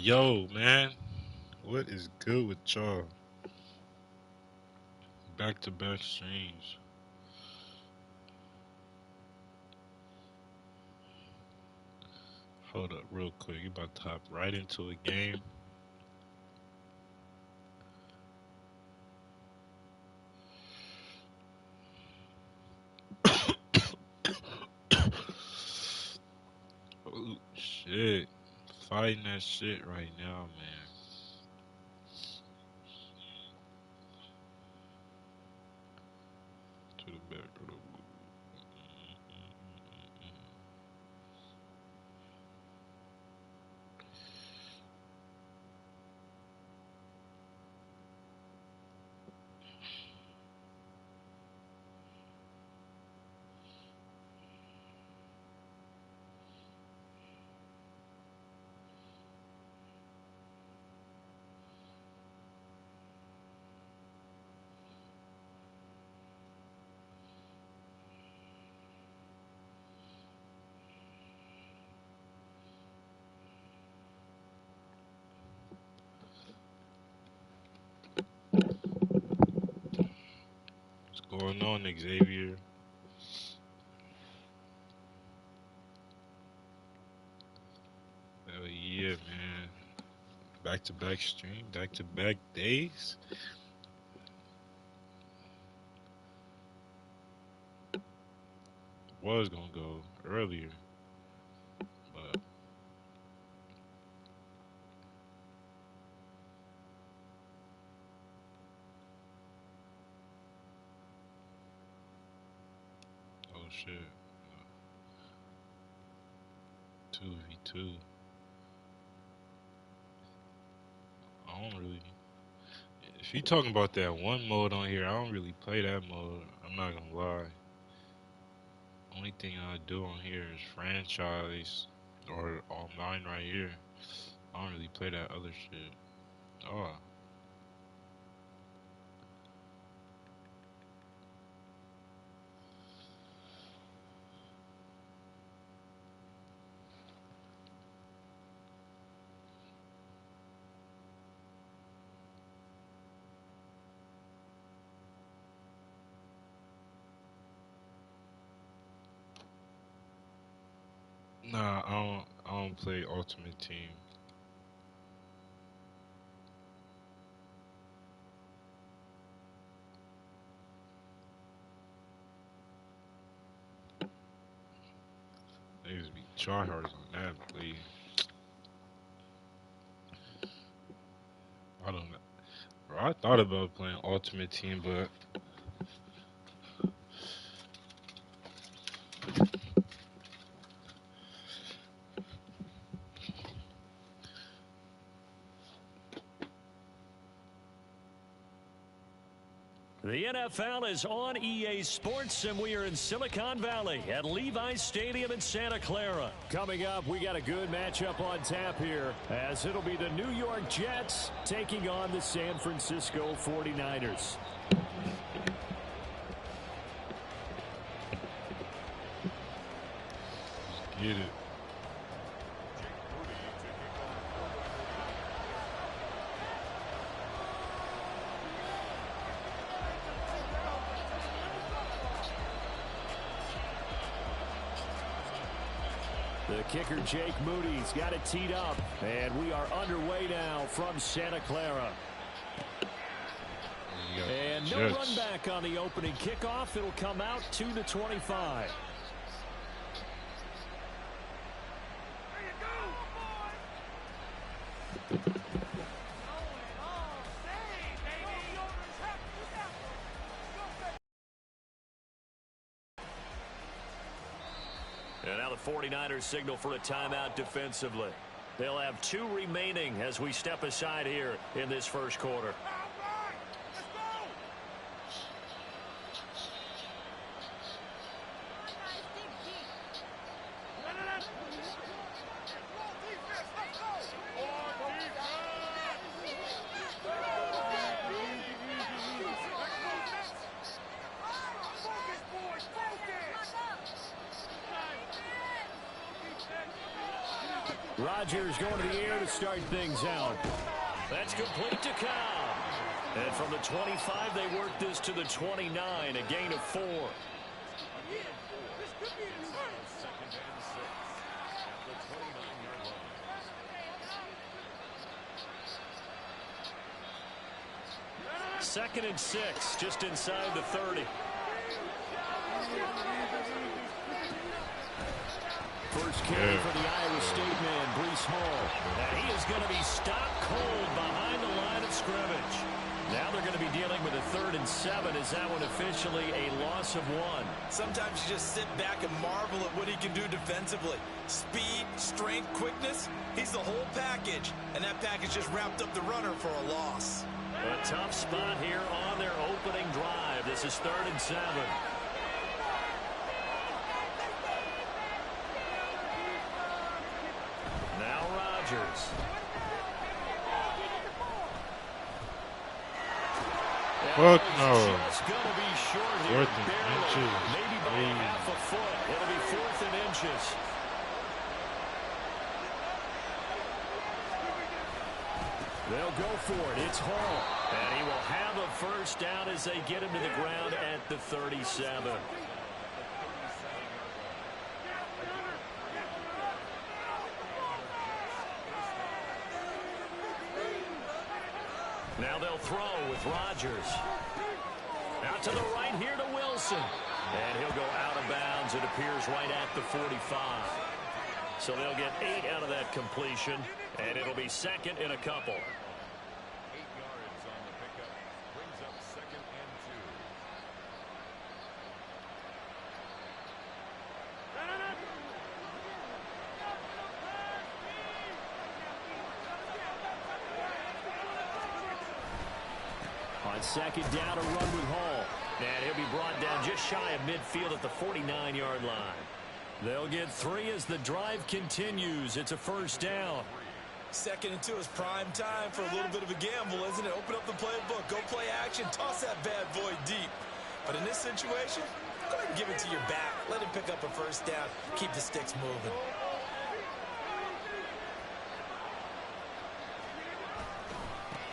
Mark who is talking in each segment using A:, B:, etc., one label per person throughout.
A: Yo, man, what is good with y'all? Back to back streams. Hold up, real quick. You about to hop right into a game. Oh, shit. Fighting that shit right now, man. To the back of the What's going on, Xavier? Hell yeah, man. Back to back stream, back to back days. Was gonna go earlier, but oh shit. 2v2. I don't really. If you talking about that one mode on here, I don't really play that mode. I'm not gonna lie. Only thing I do on here is franchise or all mine right here. I don't really play that other shit. Oh, nah, I don't play Ultimate Team. Niggas be tryhards on that, please. I don't know. Bro, I thought about playing Ultimate Team, but
B: The NFL is on EA Sports, and we are in Silicon Valley at Levi's Stadium in Santa Clara. Coming up, we got a good matchup on tap here, as it'll be the New York Jets taking on the San Francisco 49ers.
A: get it.
B: The kicker, Jake Moody's got it teed up, and we are underway now from Santa Clara. And no run back on the opening kickoff. It'll come out 2-25. And now the 49ers signal for a timeout defensively. They'll have 2 remaining as we step aside here in this first quarter. Rodgers going to the air to start things out. That's complete to Cobb. And from the 25, they work this to the 29, a gain of 4. Second and 6, just inside the 30. First carry for the Iowa State man, Breece Hall. And he is going to be stopped cold behind the line of scrimmage. Now they're going to be dealing with a 3rd and 7. Is that one officially a loss of 1?
C: Sometimes you just sit back and marvel at what he can do defensively. Speed, strength, quickness, he's the whole package. And that package just wrapped up the runner for a loss.
B: A tough spot here on their opening drive. This is 3rd and 7. Now Rodgers.
A: Fuck no.
B: Just gonna be short here.
A: 4th and inches.
B: Maybe by half a foot. It'll be 4th and inches. They'll go for it. It's Hall. And he will have a first down as they get him to the ground at the 37. Now they'll throw with Rodgers. Out to the right here to Wilson. And he'll go out of bounds. It appears right at the 45. So they'll get 8 out of that completion. And it'll be 2nd and a couple.
D: 8 yards on the pickup. Brings up 2nd and 2.
B: On 2nd down, a run with Hall. And he'll be brought down just shy of midfield at the 49-yard line. They'll get 3 as the drive continues. It's a first down.
C: 2nd and 2 is prime time for a little bit of a gamble, isn't it? Open up the playbook, go play action, toss that bad boy deep. But in this situation, go ahead and give it to your back. Let him pick up a first down. Keep the sticks moving.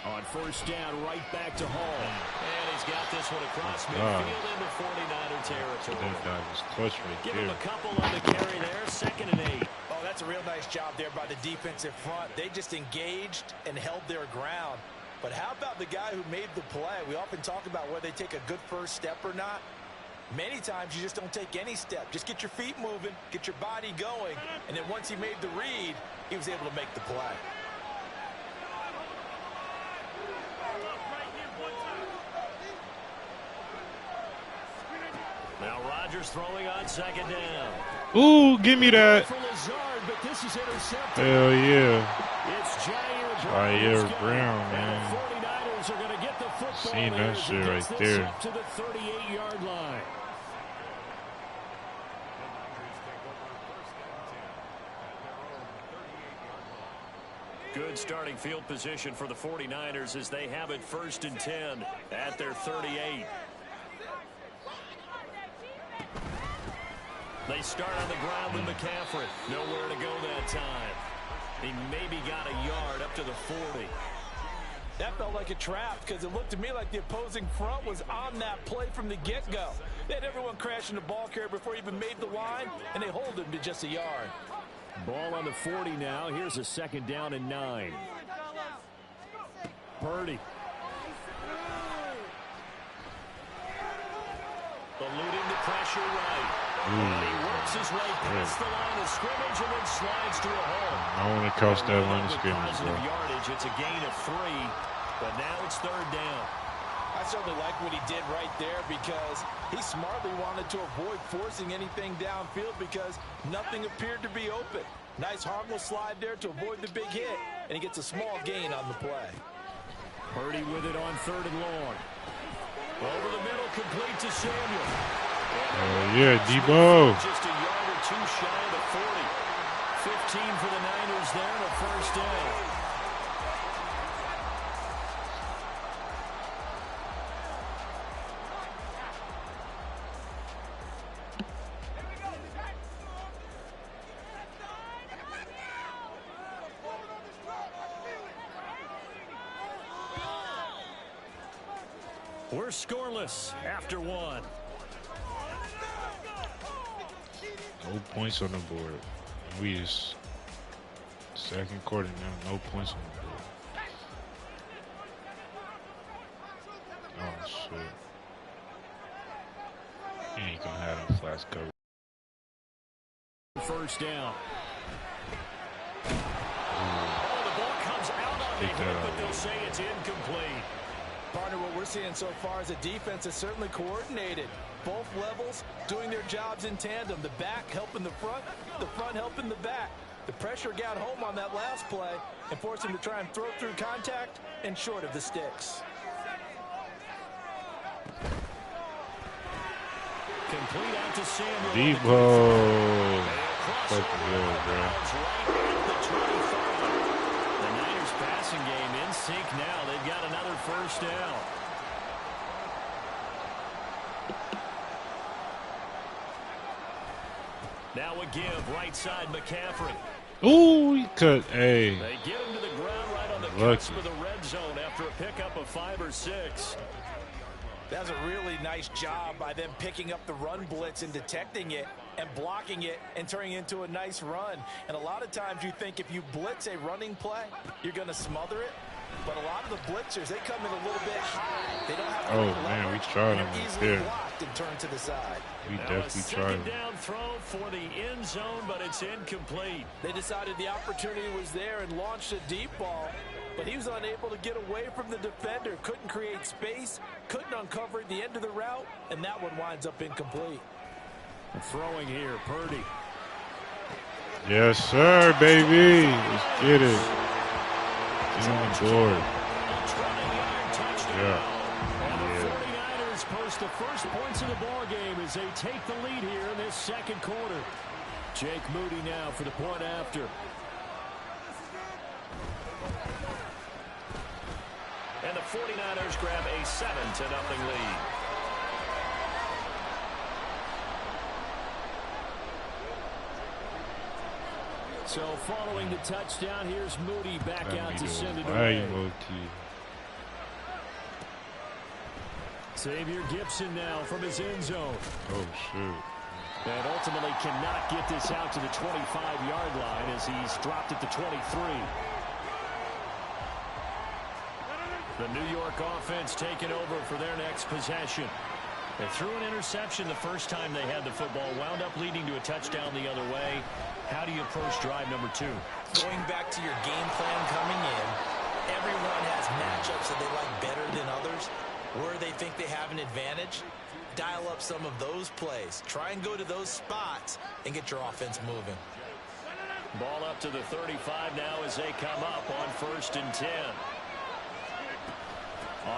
B: On first down, right back to Hall. And he's got this one across midfield into 49er territory.
A: That was clutch right
B: Give
A: there.
B: him a couple on the carry there. 2nd and 8.
C: Oh, that's a real nice job there by the defensive front. They just engaged and held their ground. But how about the guy who made the play? We often talk about whether they take a good first step or not. Many times you just don't take any step. Just get your feet moving, get your body going, and then once he made the read, he was able to make the play.
B: Now Rodgers throwing on 2nd down.
A: Ooh, give me that.
B: For Lazard, but this is intercepted.
A: Hell yeah.
B: It's
A: Jair Brown, man.
B: And the 49ers are going to get the football.
A: Seen that shit right there.
B: To the 38-yard line. Good starting field position for the 49ers as they have it 1st and 10 at their 38. They start on the ground with McCaffrey. Nowhere to go that time. He maybe got a yard up to the 40.
C: That felt like a trap because it looked to me like the opposing front was on that play from the get-go. They had everyone crashing the ball carrier before he even made the line, and they hold him to just a yard.
B: Ball on the 40 now. Here's a 2nd down and 9. Purdy. Eluding the pressure right. He works his way past the line of scrimmage and then slides to a hole.
A: I want to cross that line of scrimmage, bro.
B: Yardage. It's a gain of 3, but now it's 3rd down.
C: I certainly like what he did right there because he smartly wanted to avoid forcing anything downfield because nothing appeared to be open. Nice harmless slide there to avoid the big hit, and he gets a small gain on the play.
B: Purdy with it on 3rd and long. Over the middle, complete to Samuel.
A: Yeah, Debo.
B: Just a yard or 2 shy of the 40. 15 for the Niners there and a first down. We're scoreless after one.
A: No points on the board. We is second quarter now. No points on the board. Oh shit! He ain't gonna have them flats covered.
B: First down. Oh, the ball comes out on the hit, but they'll say it's incomplete.
C: Partner, what we're seeing so far is a defense that's certainly coordinated. Both levels doing their jobs in tandem. The back helping the front helping the back. The pressure got home on that last play and forced him to try and throw through contact and short of the sticks.
B: Complete out to Samuel.
A: Debo. Fucking good, bro.
B: The Niners passing game in sync now. They've got another first down. Now a give, right side, McCaffrey.
A: Ooh, he cut. Hey.
B: They get him to the ground right on the cusp of the red zone after a pickup of 5 or 6.
C: That's a really nice job by them picking up the run blitz and detecting it and blocking it and turning it into a nice run. And a lot of times you think if you blitz a running play, you're going to smother it. But a lot of the blitzers, they come in a little bit high. They don't have
A: Oh man, we tried him
C: easily
A: there.
C: blocked and turned to the side.
A: We
B: now
A: definitely tried him.
B: Down throw for the end zone, but it's incomplete.
C: They decided the opportunity was there and launched a deep ball, but he was unable to get away from the defender. Couldn't create space, couldn't uncover the end of the route, and that one winds up incomplete.
B: Throwing here, Purdy.
A: Yes, sir, baby. Let's get it. Get on the board. Yeah.
B: And the 49ers post the first points of the ball game as they take the lead here in this second quarter. Jake Moody now for the point after. And the 49ers grab a 7-0 lead. So following the touchdown, here's Moody back out to send it away. Xavier Gibson now from his end zone.
A: Oh, shoot.
B: And ultimately cannot get this out to the 25-yard line as he's dropped it to 23. The New York offense taking over for their next possession. They threw an interception the first time they had the football, wound up leading to a touchdown the other way. How do you approach drive number 2?
C: Going back to your game plan coming in, everyone has matchups that they like better than others. Where they think they have an advantage, dial up some of those plays. Try and go to those spots and get your offense moving.
B: Ball up to the 35 now as they come up on 1st and 10.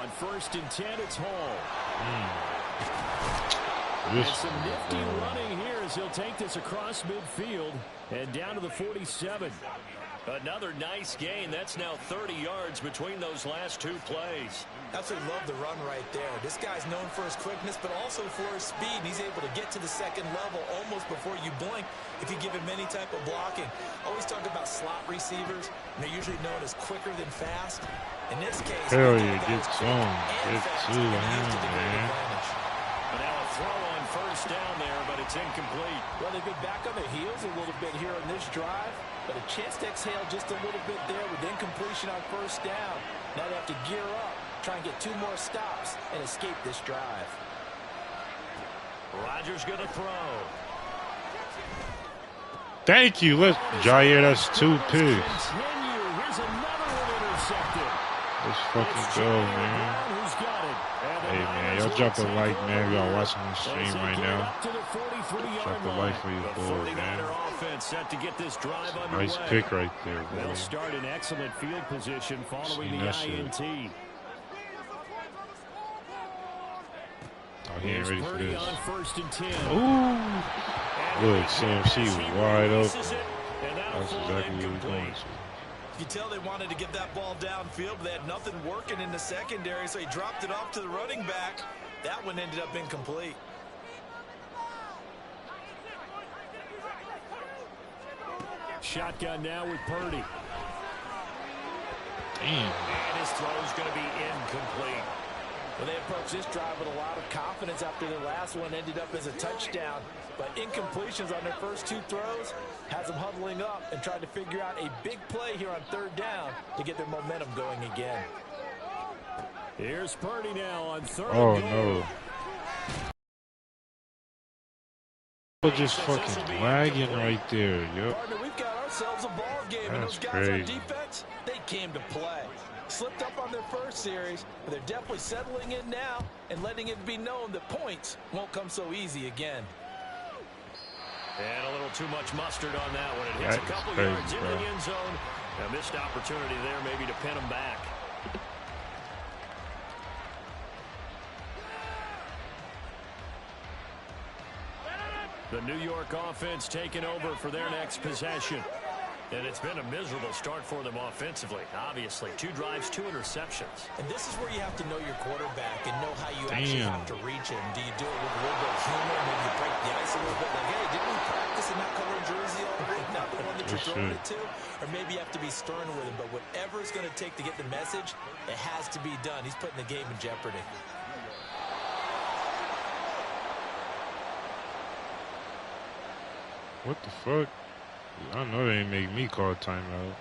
B: On 1st and 10, it's Hall. And some nifty running here as he'll take this across midfield and down to the 47. Another nice gain. That's now 30 yards between those last 2 plays.
C: Absolutely love the run right there. This guy's known for his quickness, but also for his speed. He's able to get to the second level almost before you blink if you give him any type of blocking. Always talk about slot receivers, and they're usually known as quicker than fast. In this case,
A: hell yeah, get some. Get to him, man.
B: But now a throw on 1st down there, but it's incomplete.
C: Well, they've been back on their heels a little bit here on this drive, but a chance to exhale just a little bit there with incompletion on 1st down. Now they have to gear up, try and get 2 more stops, and escape this drive.
B: Rodgers going to throw.
A: Thank you. Let's Jair, that's 2 picks.
B: Here's another one intercepted.
A: Let's fucking go, man. Hey, man, y'all drop a like, man. Y'all watching this stream right now. Drop a like for your boy, man.
B: Set to get this drive
A: Nice pick right there, bro.
B: They'll start in excellent field position following the INT.
A: Oh, he ain't ready for this.
B: On 1st and 10.
A: Ooh. Look, CMC wide open. That's exactly what we're going to.
C: You tell they wanted to get that ball downfield, but they had nothing working in the secondary, so he dropped it off to the running back. That one ended up incomplete.
B: Shotgun now with Purdy.
A: Damn.
B: And his throw is going to be incomplete.
C: Well, they approached this drive with a lot of confidence after their last one ended up as a touchdown. But incompletions on their first 2 throws has them huddling up and trying to figure out a big play here on 3rd down to get their momentum going again.
B: Here's Purdy now on 3rd
A: Oh,
B: and goal.
A: no. Just fucking lagging right there, yo.
C: Partner, we've got ourselves a ball game, and those guys on defense, they came to play. Slipped up on their first series, but they're definitely settling in now and letting it be known that points won't come so easy again.
B: And a little too much mustard on that one. It hits a couple yards into the end zone. A missed opportunity there maybe to pin them back. The New York offense taking over for their next possession. And it's been a miserable start for them offensively, obviously. 2 drives, 2 interceptions.
C: And this is where you have to know your quarterback and know how you actually have to reach him. Do you do it with a little bit of humor? Maybe you break the ice a little bit like, hey, didn't we practice in that color jersey all week? Not the one that you're throwing it to? Or maybe you have to be stern with him. But whatever it's going to take to get the message, it has to be done. He's putting the game in jeopardy.
A: What the fuck? I know they ain't make me call timeout.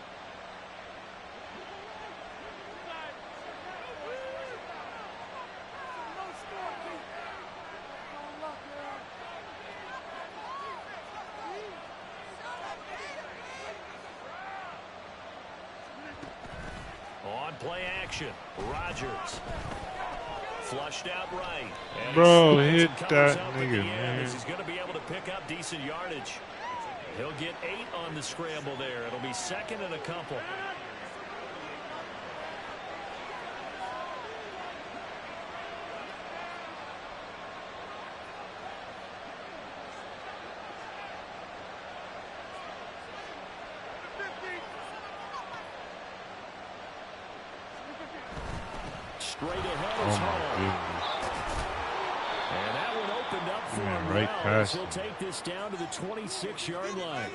B: On play action, Rodgers. Flushed out right.
A: Bro, hit that nigga, man.
B: He's going to be able to pick up decent yardage. He'll get 8 on the scramble there. It'll be 2nd and a couple. Straight ahead is Hall. And that one opened up for him.
A: Right past
B: He'll take this down to the 26-yard line.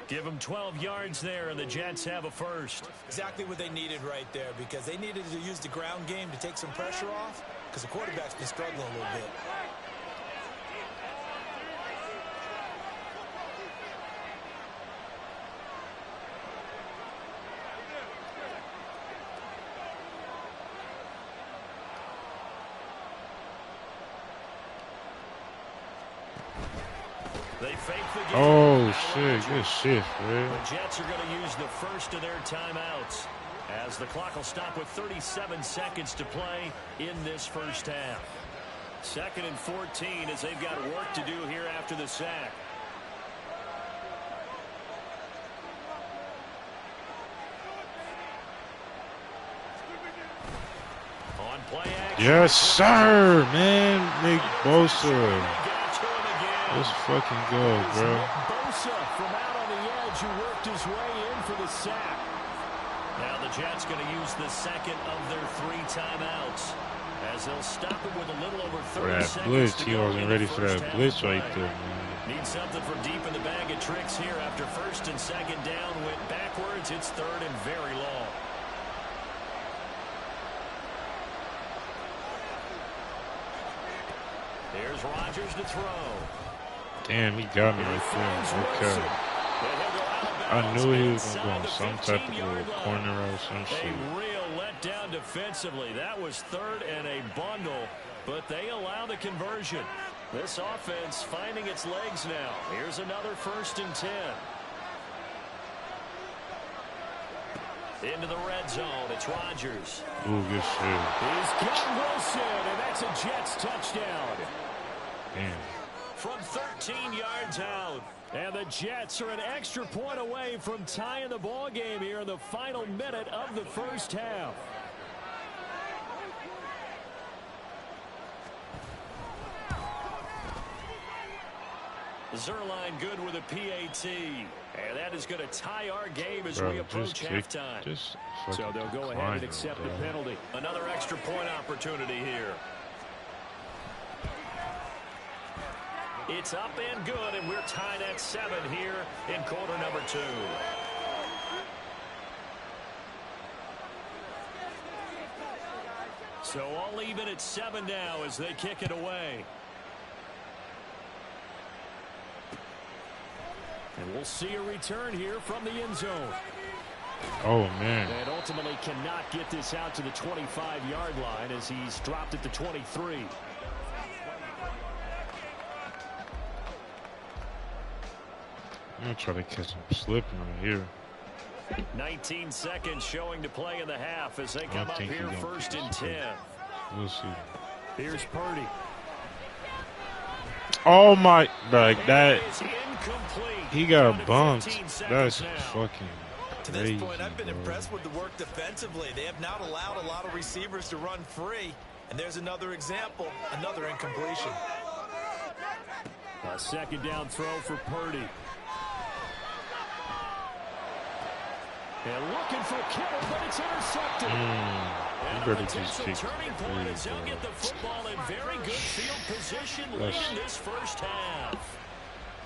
B: Give them 12 yards there, and the Jets have a first.
C: Exactly what they needed right there, because they needed to use the ground game to take some pressure off, because the quarterback's been struggling a little bit.
B: They fake the game.
A: Oh, shit. Good shit, man.
B: The Jets are going to use the first of their timeouts as the clock will stop with 37 seconds to play in this first half. 2nd and 14 as they've got work to do here after the sack. On play action.
A: Yes, sir, man. Nick Bosa. Let's fucking go, bro.
B: Bosa from out on the edge who worked his way in for the sack. Now the Jets going to use the 2nd of their 3 timeouts as they'll stop it with a little over 30 seconds.
A: That blitz, he wasn't ready for that blitz right there, man.
B: Need something from deep in the bag of tricks here after 1st and 2nd down went backwards. It's 3rd and very long. Here's Rodgers to throw.
A: Damn, he got me right there. Okay. I knew he was going to go on some type of little corner or some shit.
B: A real letdown defensively. That was 3rd and a bundle, but they allow the conversion. This offense finding its legs now. Here's another 1st and 10. Into the red zone. It's Rodgers.
A: Ooh, good shit.
B: He's got Wilson, and that's a Jets touchdown.
A: Damn.
B: From 13 yards out. And the Jets are an extra point away from tying the ball game here in the final minute of the first half. Zerline good with a PAT. And that is going to tie our game as we approach halftime. So they'll go ahead and accept the penalty. Another extra point opportunity here. It's up and good, and we're tied at 7 here in quarter number 2. So all even at 7 now as they kick it away. And we'll see a return here from the end zone.
A: Oh, man.
B: And ultimately cannot get this out to the 25-yard line as he's dropped at the 23.
A: I'm going to try to catch him slipping right here.
B: 19 seconds showing to play in the half as they come up here first and 10.
A: We'll see.
B: Here's Purdy.
A: Oh, my. Like that.
B: Incomplete.
A: He got bumped. That's fucking
C: to
A: crazy,
C: this point, I've been
A: bro.
C: impressed with the work defensively. They have not allowed a lot of receivers to run free. And there's another example, another incompletion.
B: A second down throw for Purdy. And looking for Kittle, but it's intercepted. And a potential turning point as he'll get the football in very good field position late in this first half.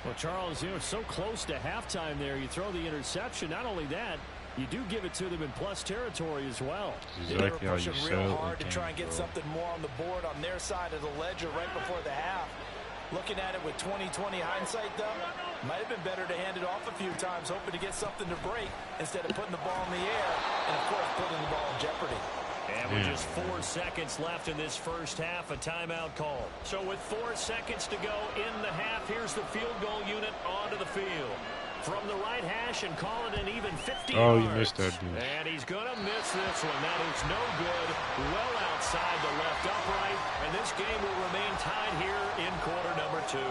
B: Well, Charles, it's so close to halftime there. You throw the interception. Not only that, you do give it to them in plus territory as well.
A: Exactly how you
C: real
A: sell
C: hard
A: it.
C: to try and get something more on the board on their side of the ledger right before the half. Looking at it with 20/20 hindsight, though, might have been better to hand it off a few times, hoping to get something to break instead of putting the ball in the air and, of course, putting the ball in jeopardy.
B: And with just 4 seconds left in this first half, a timeout call. So with 4 seconds to go in the half, here's the field goal unit onto the field. From the right hash and call it an even 50
A: Oh,
B: yards.
A: you missed that dude.
B: And he's going to miss this one. That is no good. Well outside the left upright. And this game will remain tied here in quarter number 2.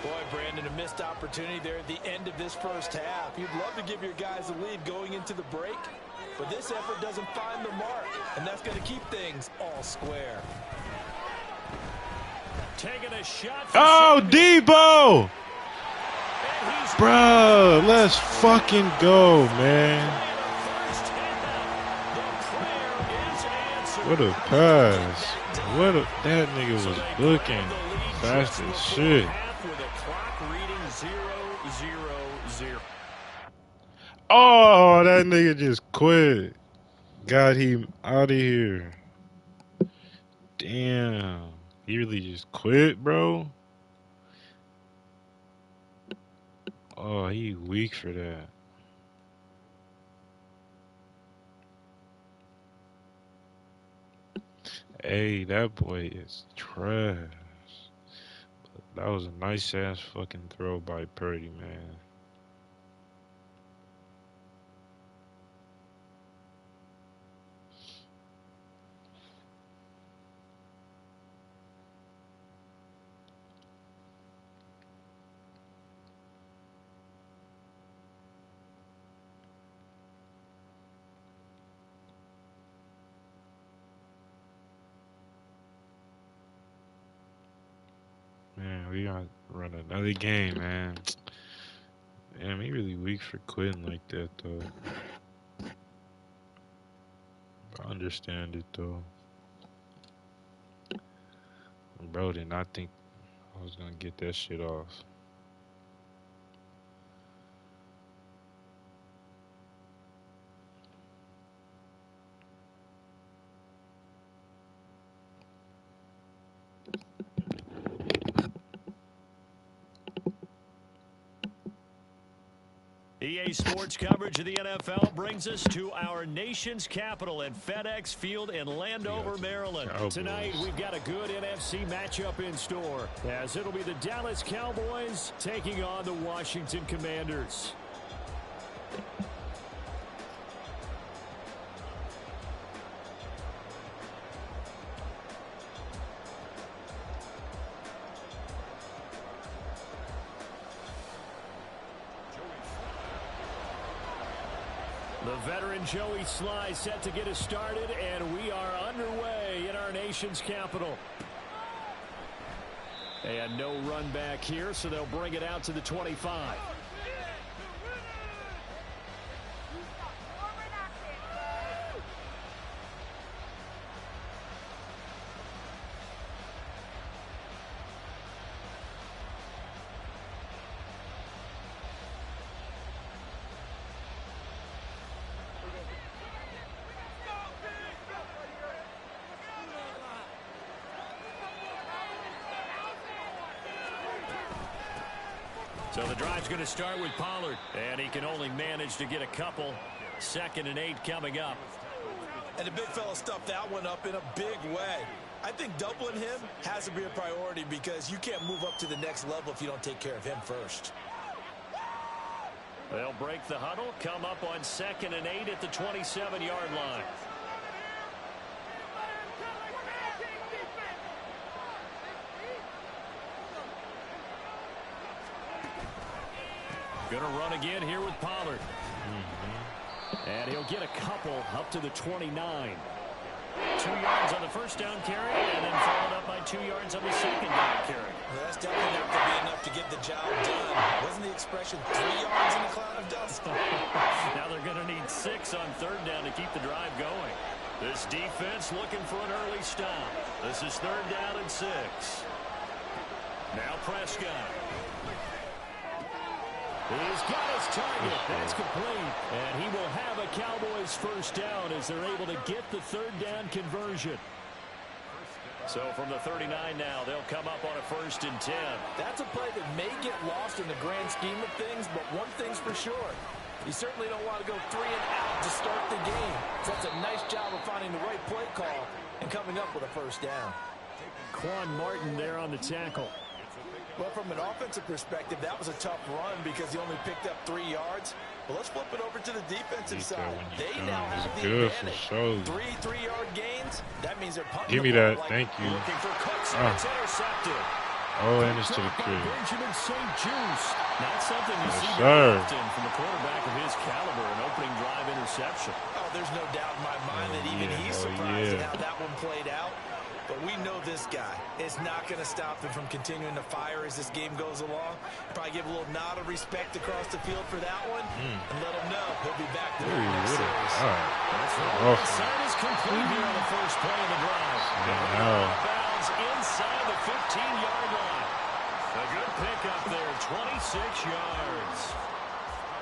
B: Boy, Brandon, a missed opportunity there at the end of this first half. You'd love to give your guys a lead going into the break, but this effort doesn't find the mark, and that's going to keep things all square. Taking a shot.
A: Oh, Debo! Bro, let's fucking go, man. What a pass. That nigga was looking fast as shit. Oh, that nigga just quit. Got him out of here. Damn. He really just quit, bro. Oh, he weak for that. Hey, that boy is trash. But that was a nice ass fucking throw by Purdy, man. Man, we gotta run another game, man. Damn, he really weak for quitting like that, though. I understand it, though. Bro did not think I was gonna get that shit off.
B: EA Sports coverage of the NFL brings us to our nation's capital at FedEx Field in Landover, Maryland.
A: Cowboys.
B: Tonight, we've got a good NFC matchup in store, as it'll be the Dallas Cowboys taking on the Washington Commanders. The veteran Joey Sly set to get us started, and we are underway in our nation's capital. And no run back here, so they'll bring it out to the 25. So the drive's going to start with Pollard, and he can only manage to get a couple. 2nd and 8 coming up.
C: And the big fella stuffed that one up in a big way. I think doubling him has to be a priority because you can't move up to the next level if you don't take care of him first.
B: They'll break the huddle, come up on 2nd and 8 at the 27-yard line. Going to run again here with Pollard. And he'll get a couple up to the 29. 2 yards on the first down carry, and then followed up by 2 yards on the second down carry.
C: Well, that's definitely not going to be enough to get the job done. Wasn't the expression 3 yards in a cloud of dust?
B: Now they're going to need 6 on 3rd down to keep the drive going. This defense looking for an early stop. This is 3rd down and 6. Now Prescott. He's got his target. That's complete. And he will have a Cowboys first down as they're able to get the 3rd down conversion. So from the 39 now, they'll come up on a 1st and 10.
C: That's a play that may get lost in the grand scheme of things, but one thing's for sure. You certainly don't want to go 3 and out to start the game. So that's a nice job of finding the right play call and coming up with a 1st down.
B: Quan Martin there on the tackle.
C: Well, from an offensive perspective, that was a tough run because he only picked up 3 yards. But let's flip it over to the defensive side. They now have the advantage.
A: Sure.
C: 3 3-yard gains. That means they're punting.
A: Give me that. Thank you.
C: Looking for Cooks. It's intercepted.
A: Oh, and it's to the crib.
B: Benjamin St. Juice. Not something you see
A: sir.
B: often from a quarterback of his caliber. An opening drive interception.
C: Oh, there's no doubt in my mind that even he's surprised at how that one played out. But we know this guy is not going to stop him from continuing to fire as this game goes along. Probably give a little nod of respect across the field for that one, and let him know he'll be back to the next series.
B: That's right. Sign is complete here on the first play of the drive. Bounds inside the 15-yard line. A good pickup there, 26 yards.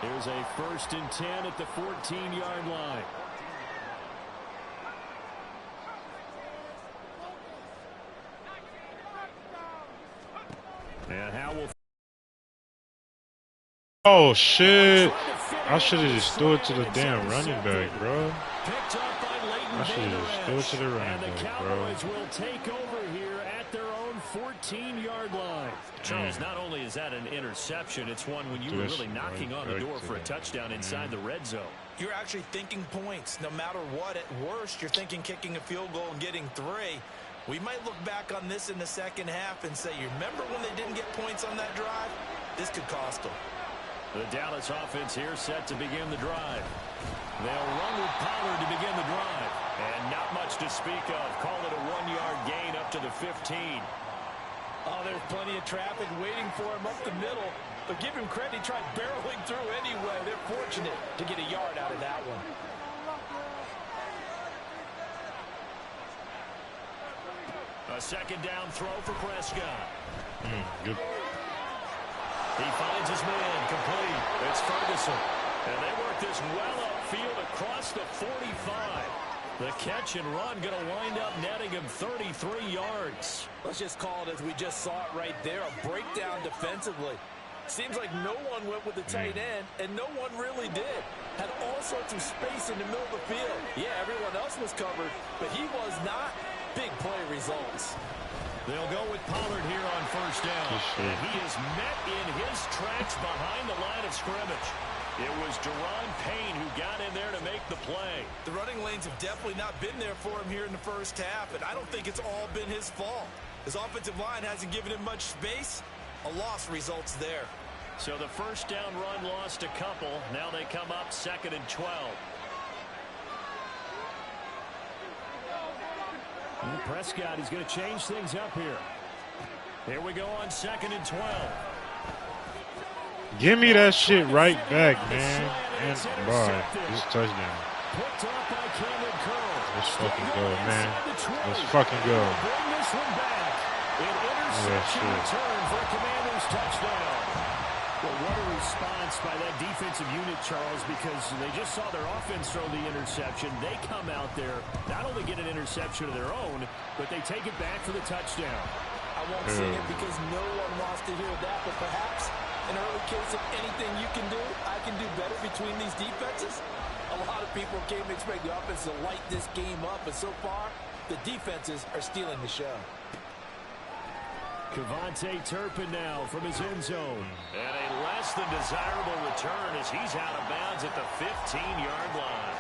B: Here's a 1st and 10 at the 14-yard line. And how will...
A: Oh, shit. I should have just threw it to the damn running back, bro. I should have just threw it to the running back, bro.
B: And the Cowboys will take over here at their own 14-yard line. Charles, not only is that an interception, it's one when you were really knocking on the door for a touchdown inside the red zone.
C: You're actually thinking points. No matter what, at worst, you're thinking kicking a field goal and getting 3. We might look back on this in the second half and say, you remember when they didn't get points on that drive? This could cost them.
B: The Dallas offense here set to begin the drive. They'll run with Pollard to begin the drive. And not much to speak of. Call it a 1-yard gain up to the 15.
C: Oh, there's plenty of traffic waiting for him up the middle. But give him credit, he tried barreling through anyway. They're fortunate to get a yard out of that one.
B: A 2nd down throw for Prescott.
A: Good.
B: He finds his man complete. It's Ferguson. And they work this well upfield across the 45. The catch and run going to wind up netting him 33 yards.
C: Let's just call it as we just saw it right there, a breakdown defensively. Seems like no one went with the tight end, and no one really did. Had all sorts of space in the middle of the field. Yeah, everyone else was covered, but he was not. Big play results.
B: They'll go with Pollard here on 1st down. And he is met in his tracks behind the line of scrimmage. It was Deron Payne who got in there to make the play.
C: The running lanes have definitely not been there for him here in the first half, and I don't think it's all been his fault. His offensive line hasn't given him much space. A loss results there.
B: So the 1st down run lost a couple. Now they come up 2nd and 12. And Prescott is going to change things up here. Here we go on 2nd and 12.
A: Give me that shit right back, man. And bye. This touchdown. Let's fucking go, man. Let's fucking go.
B: Bring this one back. An interception return for a Commanders touchdown. Well, what a response by that defensive unit, Charles, because they just saw their offense throw the interception. They come out there, not only get an interception of their own, but they take it back for the touchdown.
C: I won't sing it because no one wants to hear that, but perhaps an early case of anything you can do, I can do better between these defenses? A lot of people came to expect the offense to light this game up, but so far, the defenses are stealing the show.
B: Cavante Turpin now from his end zone. And a less than desirable return as he's out of bounds at the 15-yard line.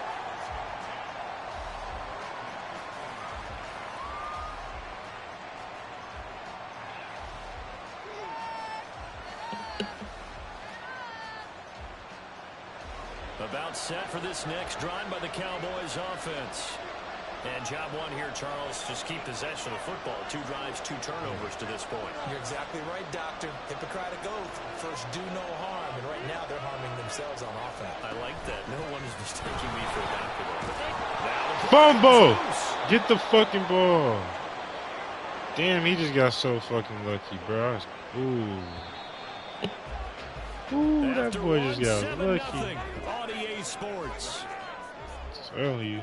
B: About set for this next drive by the Cowboys offense. And job one here, Charles, just keep possession of the football. 2 drives, 2 turnovers to this point.
C: You're exactly right, Doctor. Hippocratic oath. First, do no harm. And right now, they're harming themselves on offense.
B: I like that. No one is mistaking me for a doctor.
A: Fumble! Get the fucking ball. Damn, he just got so fucking lucky, bro. Ooh. Ooh, that boy just got lucky.
B: On EA Sports.
A: Tell you.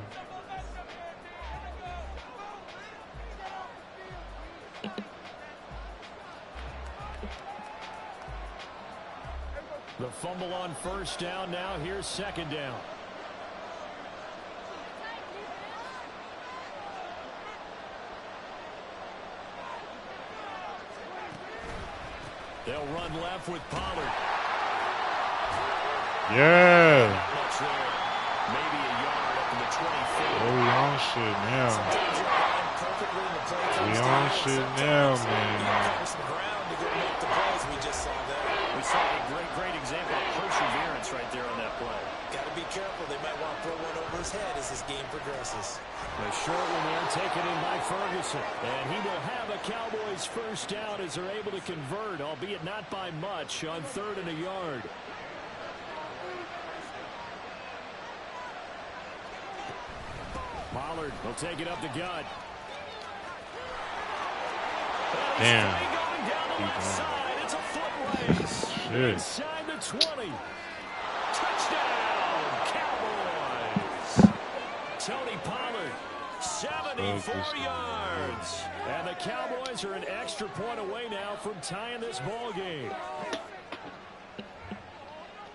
B: The fumble on first down now. Here's second down. They'll run left with Pollard.
A: Yeah.
B: Much there. Maybe a yard up to the 24.
A: Oh, we on shit now. We on shit now, man.
B: We saw a great example of perseverance right there on that play.
C: Got to be careful. They might want to throw one over his head as this game progresses.
B: A short one there taken in by Ferguson. And he will have a Cowboys first down as they're able to convert, albeit not by much, on 3rd and a yard. Pollard will take it up the gut.
A: Damn.
B: It's a foot race.
A: Shit.
B: Inside the 20. Touchdown, Cowboys. Tony Pollard, 74 yards. And the Cowboys are an extra point away now from tying this ball game.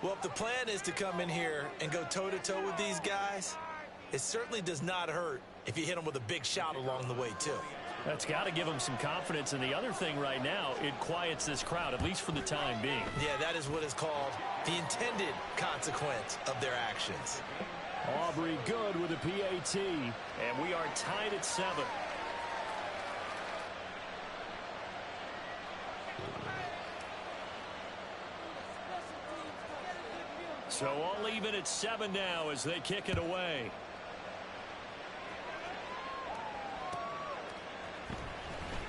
C: Well, if the plan is to come in here and go toe-to-toe with these guys, it certainly does not hurt if you hit them with a big shot along the way, too.
B: That's got to give them some confidence. And the other thing right now, it quiets this crowd, at least for the time being.
C: Yeah, that is what is called the intended consequence of their actions.
B: Aubrey good with a PAT, and we are tied at 7. So all even at 7 now as they kick it away.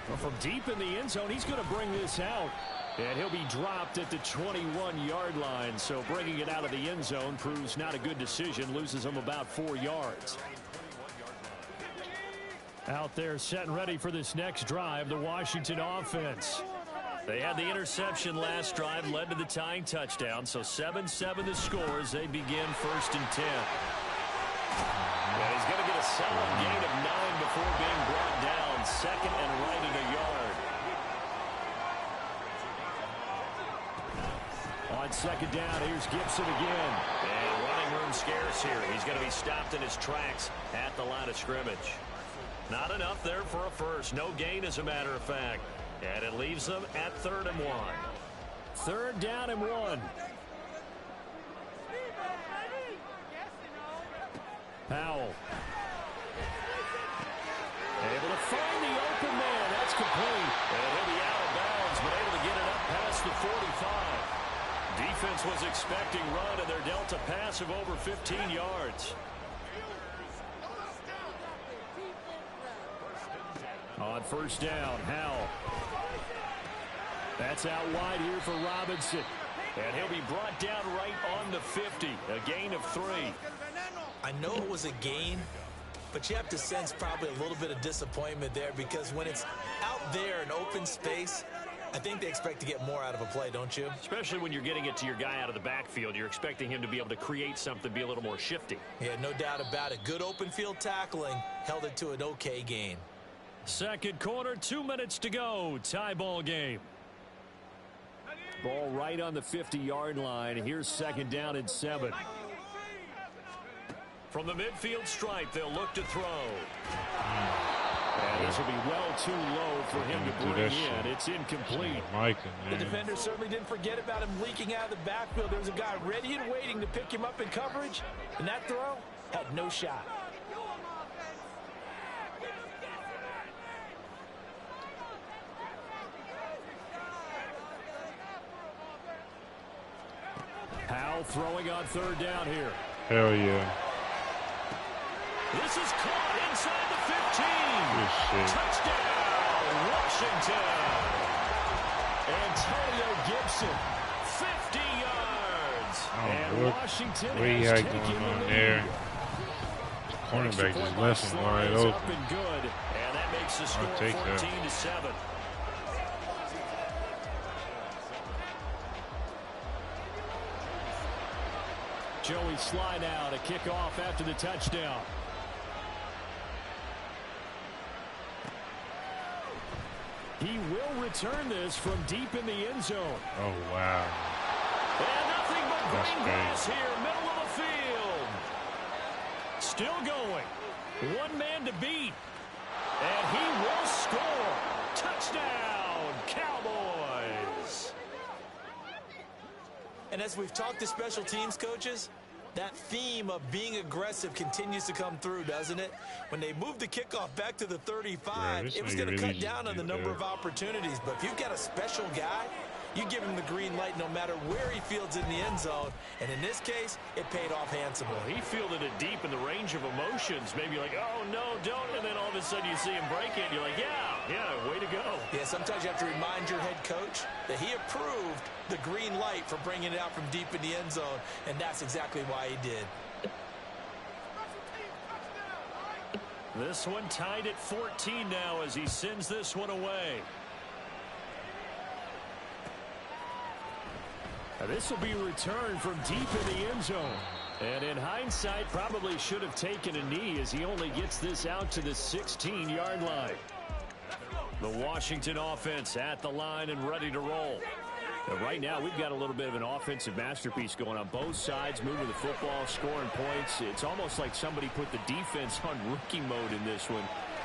B: Well, from deep in the end zone, he's going to bring this out. And he'll be dropped at the 21-yard line. So bringing it out of the end zone proves not a good decision. Loses him about 4 yards. Out there set and ready for this next drive, the Washington offense. They had the interception last drive, led to the tying touchdown. So 7-7 the score as they begin 1st and 10. And he's going to get a solid gain of 9 before being brought down. 2nd and right at a yard. On 2nd down, here's Gibson again. And running room scarce here. He's going to be stopped in his tracks at the line of scrimmage. Not enough there for a first. No gain, as a matter of fact. And it leaves them at 3rd and 1. 3rd down and 1. Powell. Able to find the open man. That's complete. And he'll be out of bounds, but able to get it up past the 45. Defense was expecting run, and they're dealt a pass of over 15 yards. On 1st down, Howell. That's out wide here for Robinson. And he'll be brought down right on the 50. A gain of 3.
C: I know it was a gain, but you have to sense probably a little bit of disappointment there because when it's out there in open space, I think they expect to get more out of a play, don't you?
B: Especially when you're getting it to your guy out of the backfield. You're expecting him to be able to create something, be a little more shifty.
C: Yeah, no doubt about it. Good open field tackling held it to an okay gain.
B: 2nd quarter, 2 minutes to go. Tie ball game. Ball right on the 50-yard line. Here's second down and 7. From the midfield stripe, they'll look to throw. And this will be well too low for him to bring in. It's incomplete.
C: The defender certainly didn't forget about him leaking out of the backfield. There was a guy ready and waiting to pick him up in coverage, and that throw had no shot.
B: Powell throwing on third down here.
A: Hell yeah.
B: This is caught inside the 15. Touchdown, Washington. Antonio Gibson, 50 yards. And Washington has taken the lead.
A: There. The cornerback just left him wide open.
B: Good, and that makes the score 14-7. Joey Sly now to kick off after the touchdown. He will return this from deep in the end zone.
A: Oh, wow.
B: And nothing but green grass here, middle of the field. Still going. One man to beat. And he will score. Touchdown, Cowboys.
C: And as we've talked to special teams coaches, that theme of being aggressive continues to come through, doesn't it? When they moved the kickoff back to the 35, it was going to cut down on the number of opportunities. But if you've got a special guy, you give him the green light no matter where he fields in the end zone. And in this case, it paid off handsomely.
B: Well, he fielded it deep in the range of emotions. Maybe like, oh, no, don't. And then all of a sudden you see him break it. And you're like, yeah, way to go.
C: Yeah, sometimes you have to remind your head coach that he approved the green light for bringing it out from deep in the end zone. And that's exactly why he did.
B: This one tied at 14 now as he sends this one away. This will be returned from deep in the end zone. And in hindsight, probably should have taken a knee as he only gets this out to the 16-yard line. The Washington offense at the line and ready to roll. And right now, we've got a little bit of an offensive masterpiece going on both sides, moving the football, scoring points. It's almost like somebody put the defense on rookie mode in this one.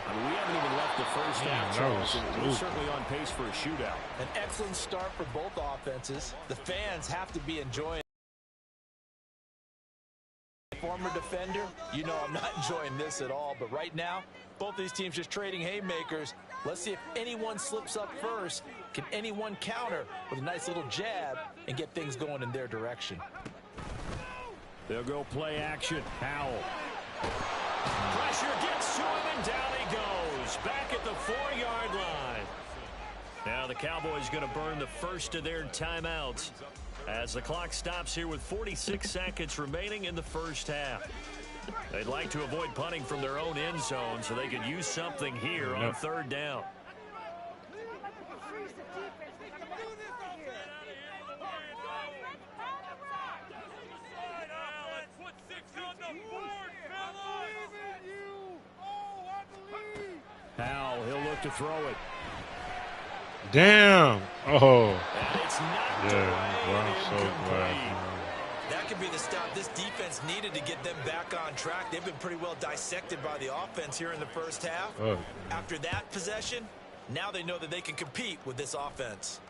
B: I mean, we haven't even left the first half, Charles, and we're certainly on pace for a shootout.
C: An excellent start for both offenses. The fans have to be enjoying it. Former defender, you know I'm not enjoying this at all, but right now, both these teams just trading haymakers. Let's see if anyone slips up first. Can anyone counter with a nice little jab and get things going in their direction?
B: They'll go play action. Howell. Pressure gets to him, and down he goes. Back at the 4-yard line. Now the Cowboys going to burn the first of their timeouts as the clock stops here with 46 seconds remaining in the first half. They'd like to avoid punting from their own end zone so they could use something here on third down. Powell, he'll look to throw it.
A: Damn. Oh.
B: And it's not
A: I'm so glad.
C: That could be the stop this defense needed to get them back on track. They've been pretty well dissected by the offense here in the first half. After that possession, now they know that they can compete with this offense.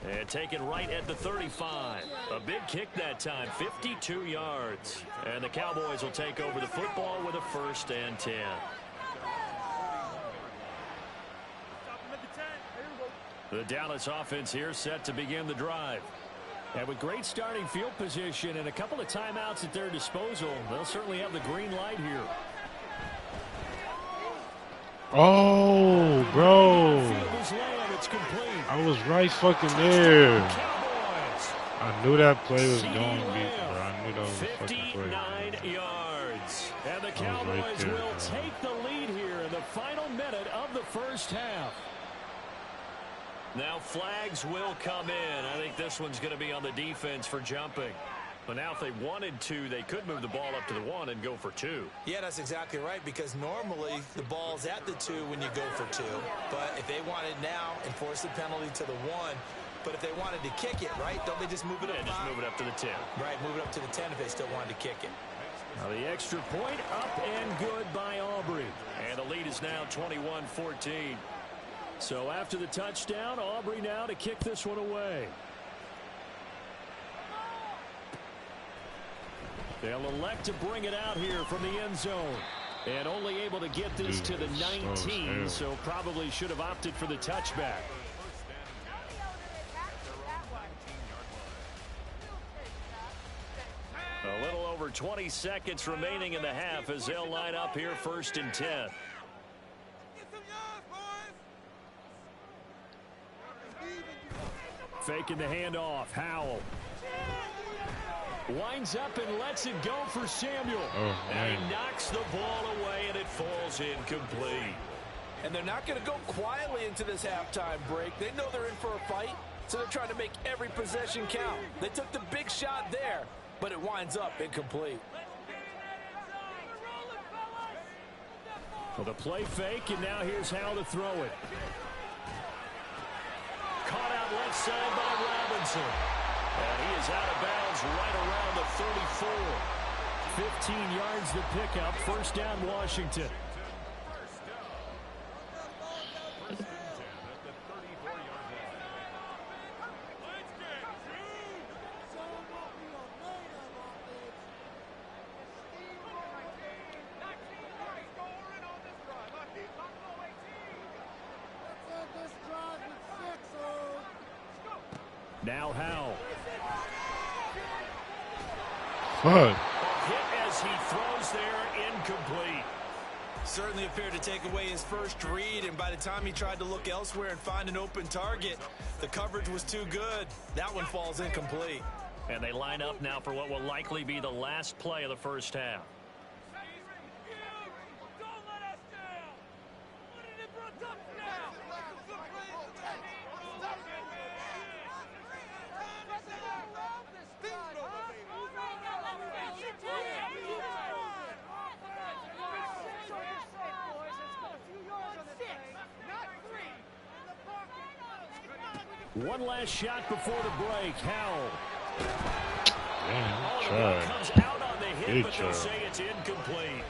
B: And taken right at the 35. A big kick that time, 52 yards. And the Cowboys will take over the football with a 1st and 10. The Dallas offense here set to begin the drive. And with great starting field position and a couple of timeouts at their disposal, they'll certainly have the green light here.
A: Oh, bro.
B: It's complete.
A: I was right fucking there. I knew that play was going to be, bro. I knew that was a fucking play.
B: 59 yards. And the Cowboys will take the lead here in the final minute of the first half. Now flags will come in. I think this one's going to be on the defense for jumping. But now if they wanted to, they could move the ball up to the 1 and go for 2.
C: Yeah, that's exactly right, because normally the ball's at the 2 when you go for 2. But if they want it now, enforce the penalty to the 1. But if they wanted to kick it, right, don't they just move it up?
B: Yeah, just move it up to the 10.
C: Right, move it up to the 10 if they still wanted to kick it.
B: Now the extra point up and good by Aubrey. And the lead is now 21-14. So after the touchdown, Aubrey now to kick this one away. They'll elect to bring it out here from the end zone. And only able to get this to the 19, so probably should have opted for the touchback. A little over 20 seconds remaining in the half as they'll line up here 1st and 10. Faking the handoff. Howell winds up and lets it go for Samuel. And he knocks the ball away, and it falls incomplete.
C: And they're not going to go quietly into this halftime break. They know they're in for a fight, so they're trying to make every possession count. They took the big shot there, but it winds up incomplete.
B: Well, the play fake, and now here's how to throw it. Caught out left side by Robinson. And he is out of bounds right around the 34. 15 yards the pickup. 1st down, Washington. Now Howell.
A: Fuck.
B: Hit as he throws there, incomplete.
C: Certainly appeared to take away his first read, and by the time he tried to look elsewhere and find an open target, the coverage was too good. That one falls incomplete.
B: And they line up now for what will likely be the last play of the 1st half. One last shot before the break. Howell. The ball comes out on the hit, but they'll say it's incomplete.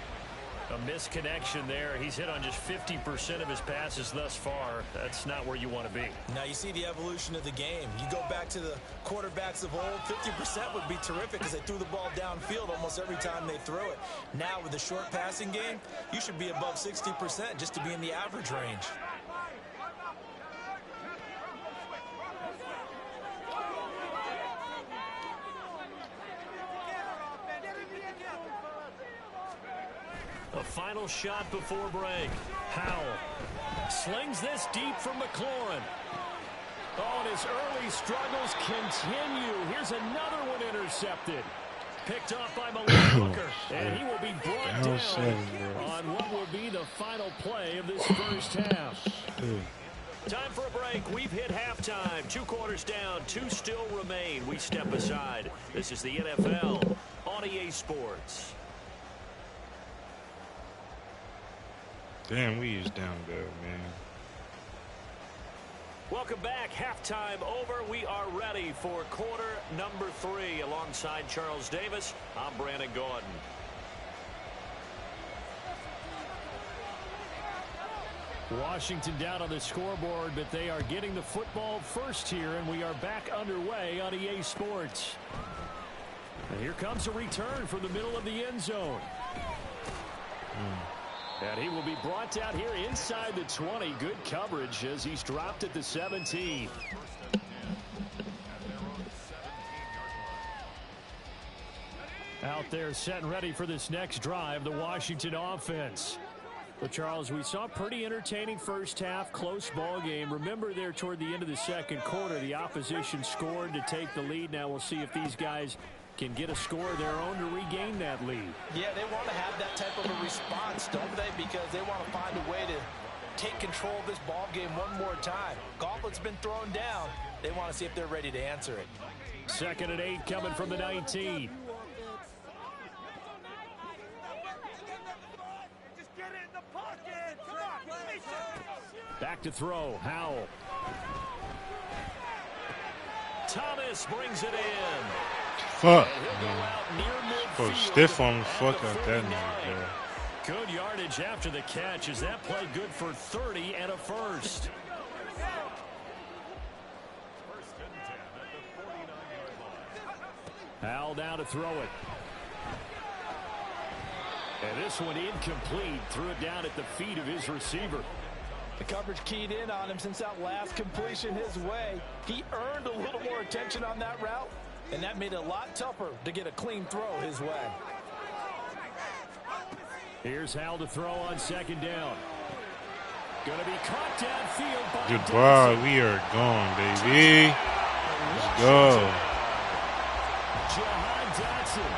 B: A misconnection there. He's hit on just 50% of his passes thus far. That's not where you want to be.
C: Now you see the evolution of the game. You go back to the quarterbacks of old, 50% would be terrific because they threw the ball downfield almost every time they throw it. Now with the short passing game, you should be above 60% just to be in the average range.
B: A final shot before break. Howell slings this deep from McLaurin. Oh, and his early struggles continue. Here's another one intercepted. Picked off by Malik Hooker. And he will be brought down on what will be the final play of this 1st half. Time for a break. We've hit halftime. 2 quarters down. 2 still remain. We step aside. This is the NFL on EA Sports.
A: Damn, we is down there, man.
B: Welcome back. Halftime over. We are ready for quarter number 3. Alongside Charles Davis, I'm Brandon Gordon. Washington down on the scoreboard, but they are getting the football first here, and we are back underway on EA Sports. And here comes a return from the middle of the end zone. And he will be brought down here inside the 20. Good coverage as he's dropped at the 17. Out there set and ready for this next drive, the Washington offense. But Charles, we saw a pretty entertaining 1st half, close ball game. Remember there toward the end of the 2nd quarter, the opposition scored to take the lead. Now we'll see if these guys can get a score of their own to regain that lead.
C: Yeah, they want to have that type of a response, don't they? Because they want to find a way to take control of this ball game one more time. Gauntlet's been thrown down. They want to see if they're ready to answer it.
B: 2nd and 8 coming from the 19. Back to throw. Howell. Thomas brings it in.
A: Fuck. Fuck stiff on the fuck out that nigga.
B: Good yardage after the catch as that play good for 30 and a first. Howell down to throw it. And this one incomplete. Threw it down at the feet of his receiver.
C: The coverage keyed in on him since that last completion his way. He earned a little more attention on that route, and that made it a lot tougher to get a clean throw his way.
B: Here's Howell to throw on 2nd down. Going to be caught downfield by
A: Goodbye, we are gone, baby. Let's go.
B: Jahan Dotson,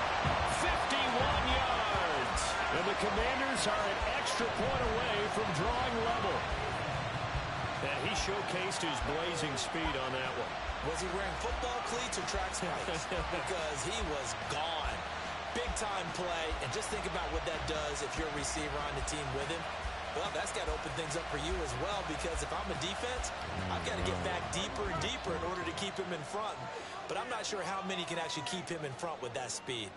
B: 51 yards. And the Commanders are an extra point away from drawing level. And he showcased his blazing speed on that one.
C: Was he wearing football cleats or track spikes? Because he was gone. Big-time play, and just think about what that does if you're a receiver on the team with him. Well, that's got to open things up for you as well, because if I'm a defense, I've got to get back deeper and deeper in order to keep him in front. But I'm not sure how many can actually keep him in front with that speed.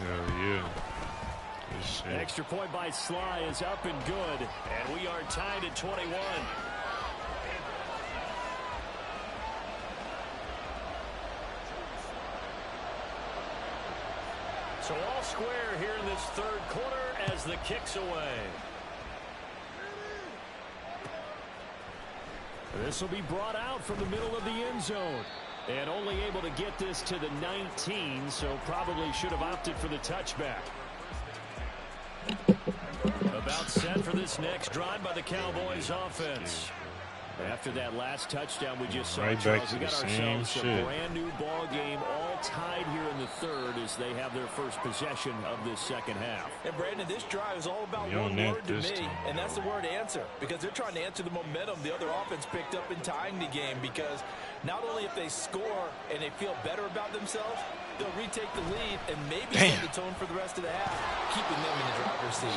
A: Hell yeah.
B: Extra point by Sly is up and good, and we are tied at 21. So all square here in this 3rd quarter as the kick's away. This will be brought out from the middle of the end zone. And only able to get this to the 19, so probably should have opted for the touchback. About set for this next drive by the Cowboys offense. After that last touchdown we just saw,
A: right
B: Charles,
A: back to
B: we got
A: the
B: ourselves
A: same
B: a
A: shit.
B: brand new ball game, all tied here in the 3rd as they have their first possession of this 2nd half.
C: And Brandon, this drive is all about
A: You
C: one
A: on
C: word
A: that
C: to
A: this
C: me,
A: time,
C: and that's the word answer, because they're trying to answer the momentum the other offense picked up in tying the game, because not only if they score and they feel better about themselves, they'll retake the lead and maybe set the tone for the rest of the half, keeping them in the driver's seat.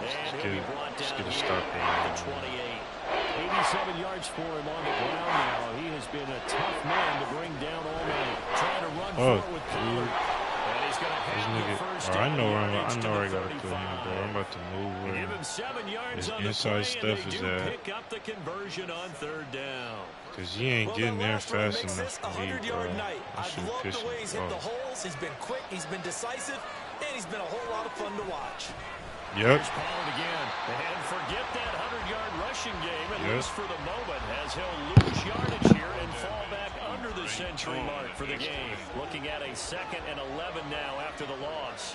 B: And he'll be brought down
A: get a
B: here
A: stop
B: at the 28. 87 yards for him on the ground now. He has been a tough man to bring down all night. Trying to run forward with Pollard. And he's going to have the first down.
A: I know where I got to put him, bro. I'm about to move where
B: Give him 7 yards
A: his
B: on the
A: inside
B: play,
A: stuff
B: and
A: is
B: they do
A: at.
B: pick up the conversion on 3rd down.
A: Because he ain't getting there fast enough for me, bro.
C: 100-yard night.
A: That
C: I've
A: shit
C: loved
A: piss
C: the way
A: me
C: he's hit the
A: off.
C: holes. He's been quick, he's been decisive, and he's been a whole lot of fun to watch.
A: Yep.
B: Here's Pollard again. And forget that 100-yard rushing game, at least for the moment, as he'll lose yardage here and fall back under the century mark for the game. Looking at a 2nd and 11 now after the loss.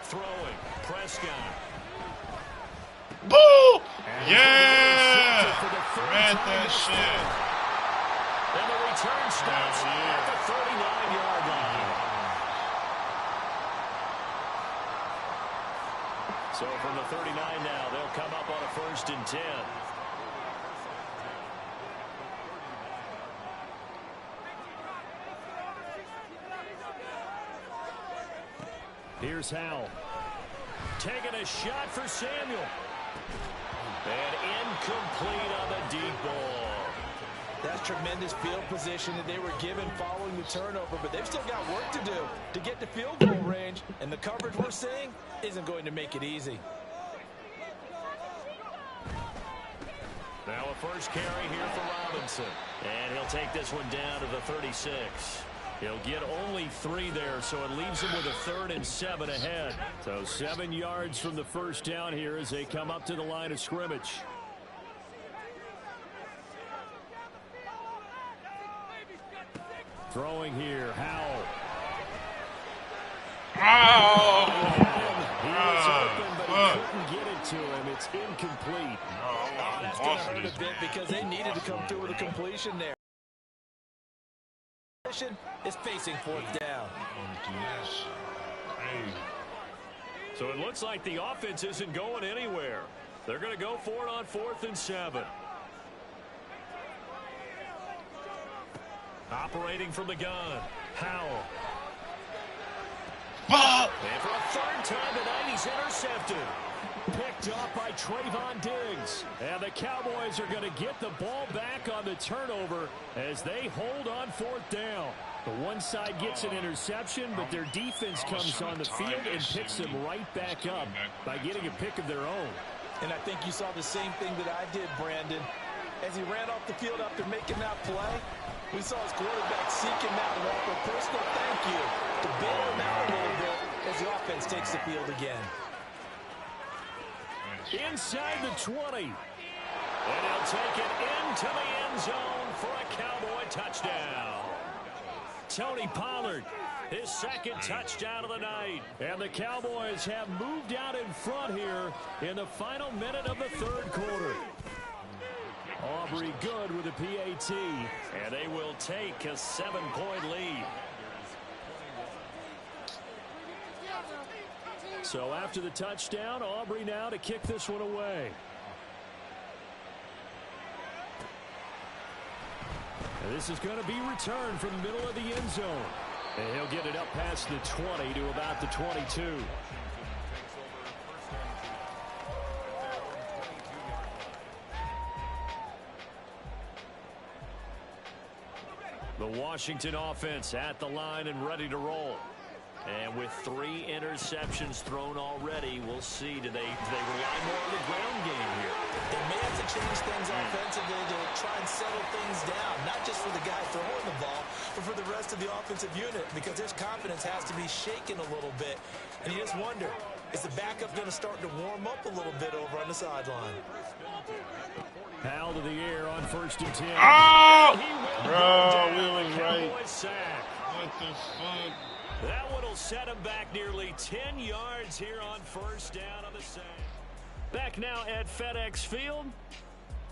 B: Throwing. Prescott.
A: Boo! Yeah! Ran that shit.
B: And the return stops at the 39-yard line. So from the 39 now, they'll come up on a 1st and 10. Here's Howell. Taking a shot for Samuel. And incomplete on the deep ball.
C: That's tremendous field position that they were given following the turnover, but they've still got work to do to get to field goal range, and the coverage we're seeing isn't going to make it easy.
B: Now a first carry here for Robinson. And he'll take this one down to the 36. He'll get only 3 there, so it leaves him with a 3rd and 7 ahead. So 7 yards from the first down here as they come up to the line of scrimmage. Throwing here, Howell.
A: Ow!
B: He was open, but couldn't get it to him. It's incomplete.
C: Oh, that's going to hurt a bit because they needed to come through with a completion there. Is facing fourth down.
B: So it looks like the offense isn't going anywhere. They're going to go for it on 4th and 7. Operating from the gun, Howell. And for a third time tonight, he's intercepted. Picked off by Trayvon Diggs. And the Cowboys are going to get the ball back on the turnover as they hold on 4th down. The one side gets an interception, but their defense comes on the field and picks them right back up by getting a pick of their own.
C: And I think you saw the same thing that I did, Brandon. As he ran off the field after making that play, we saw his quarterback seeking that walk with personal thank you to bail him out a little bit as the offense takes the field again.
B: Inside the 20. And he'll take it into the end zone for a Cowboy touchdown. Tony Pollard, his second touchdown of the night. And the Cowboys have moved out in front here in the final minute of the third quarter. Aubrey good with a PAT. And they will take a 7-point lead. So after the touchdown, Aubrey now to kick this one away. And this is going to be returned from the middle of the end zone. And he'll get it up past the 20 to about the 22. The Washington offense at the line and ready to roll. And with 3 interceptions thrown already, we'll see. Do they rely more on the ground game here?
C: They may have to change things offensively to try and settle things down, not just for the guy throwing the ball, but for the rest of the offensive unit, because his confidence has to be shaken a little bit. And you just wonder, is the backup going to start to warm up a little bit over on the sideline?
B: Howell to the air on 1st and 10.
A: Oh!
B: Bro,
A: we was right.
B: Sack.
A: What the fuck?
B: That one will set him back nearly 10 yards here on 1st down on the sack. Back now at FedEx Field.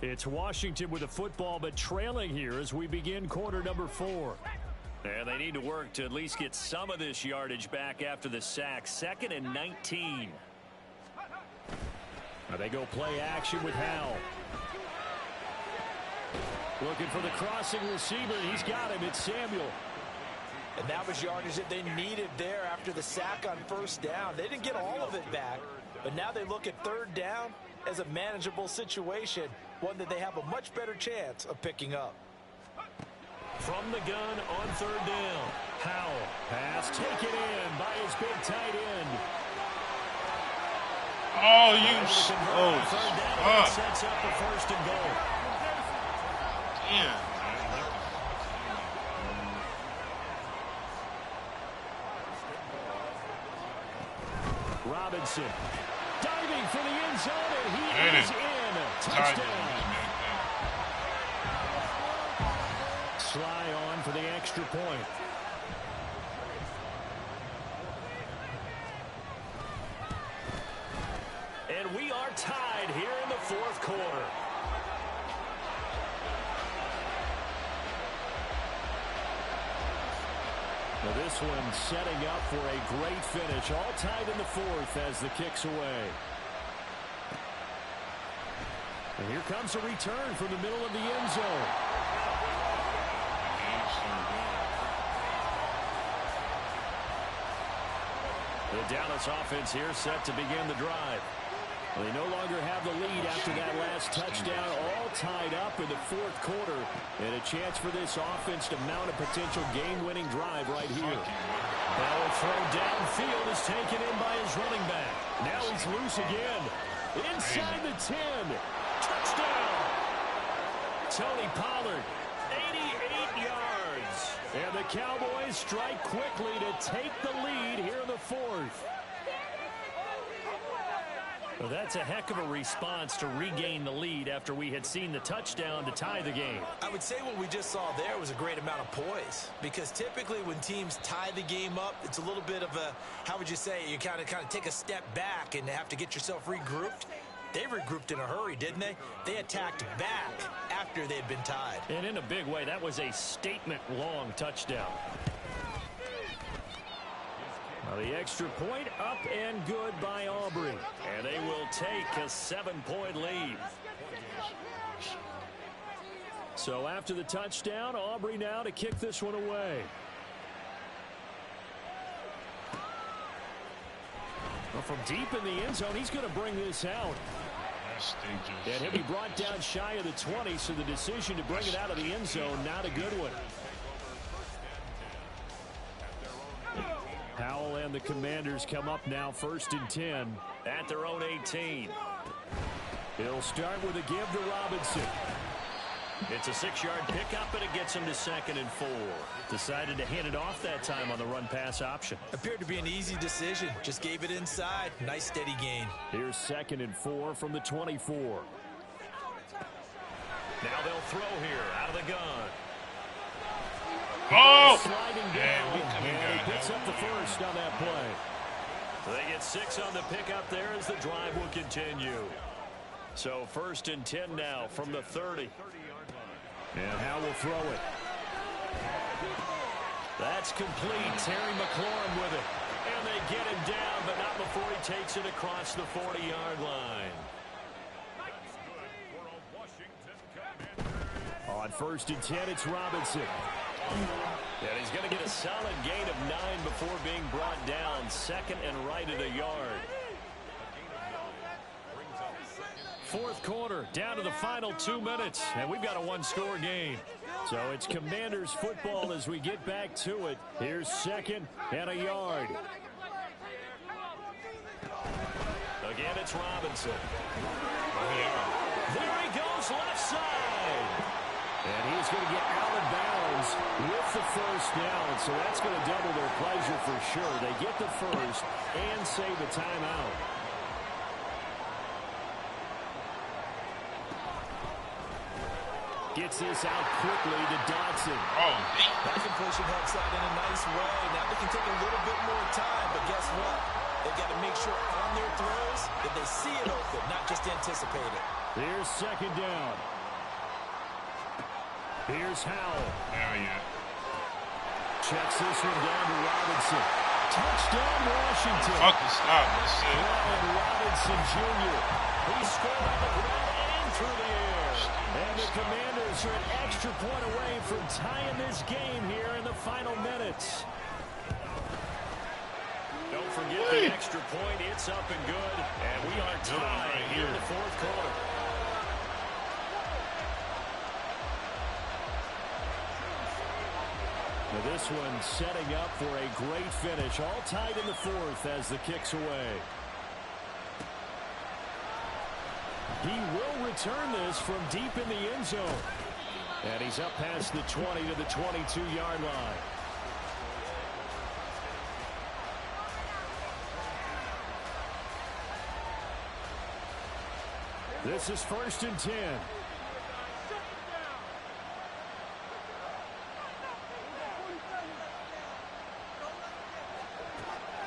B: It's Washington with the football, but trailing here as we begin quarter number 4. And they need to work to at least get some of this yardage back after the sack. 2nd and 19. Now they go play action with Howell. Looking for the crossing receiver. He's got him. It's Samuel.
C: And that was yardage that they needed there after the sack on 1st down. They didn't get all of it back, but now they look at 3rd down as a manageable situation, one that they have a much better chance of picking up.
B: From the gun on 3rd down. Howell. Pass taken in by his big tight end.
A: Oh, you... Oh,
B: 3rd down, and sets up the 1st and goal.
A: Yeah.
B: Robinson diving for the end zone, and he is in. Touchdown. Sly on for the extra point. And we are tied here in the 4th quarter. Now this one setting up for a great finish. All tied in the 4th as the kick's away. And here comes a return from the middle of the end zone. The Dallas offense here set to begin the drive. They no longer have the lead after that last touchdown, all tied up in the 4th quarter. And a chance for this offense to mount a potential game-winning drive right here. Now a throw downfield is taken in by his running back. Now he's loose again. Inside the 10. Touchdown. Tony Pollard, 88 yards. And the Cowboys strike quickly to take the lead here in the 4th. Well, that's a heck of a response to regain the lead after we had seen the touchdown to tie the game.
C: I would say what we just saw there was a great amount of poise, because typically when teams tie the game up, it's a little bit of a, how would you say, you kind of take a step back and have to get yourself regrouped. They regrouped in a hurry, didn't they? They attacked back after they had been tied.
B: And in a big way, that was a statement-long touchdown. Well, the extra point up and good by Aubrey. And they will take a 7-point lead. So after the touchdown, Aubrey now to kick this one away. Well, from deep in the end zone, he's going to bring this out. And he'll be brought down shy of the 20, so the decision to bring it out of the end zone, not a good one. Howell and the Commanders come up now 1st and 10 at their own 18. He'll start with a give to Robinson. It's a 6-yard pickup, and it gets him to 2nd and 4. Decided to hand it off that time on the run-pass option.
C: Appeared to be an easy decision. Just gave it inside. Nice steady gain.
B: Here's 2nd and 4 from the 24. Now they'll throw here out of the gun.
A: Oh!
B: Sliding down, and he picks up the first on that play. They get 6 on the pickup there as the drive will continue. So 1st and 10 now from the 30. And Howell will throw it. That's complete. Terry McLaurin with it. And they get him down, but not before he takes it across the 40-yard line. On 1st and 10, it's Robinson. And he's going to get a solid gain of 9 before being brought down. 2nd and right at a yard. 4th quarter, down to the final 2 minutes, and we've got a 1-score game. So it's Commanders football as we get back to it. Here's 2nd and a yard. Again, it's Robinson. There he goes, left side. And he's going to get out of bounds with the first down, so that's going to double their pleasure for sure. They get the first and save a timeout. Gets this out quickly to Dodson.
A: Oh,
C: That completion helps out in a nice way. Now they can take a little bit more time, but guess what? They've got to make sure on their throws that they see it open, not just anticipate it.
B: Here's 2nd down. Here's Howell.
A: hell yeah.
B: Checks this one down to Robinson. Touchdown, Washington.
A: Fucking stop. That's it.
B: Brian Robinson Jr. He scored on the ground and through the air. And the Commanders are an extra point away from tying this game here in the final minutes. Don't forget the extra point. It's up and good. And we are tied here in the 4th quarter. Now this one setting up for a great finish. All tied in the 4th as the kick's away. He will return this from deep in the end zone. And he's up past the 20 to the 22-yard line. This is 1st and 10.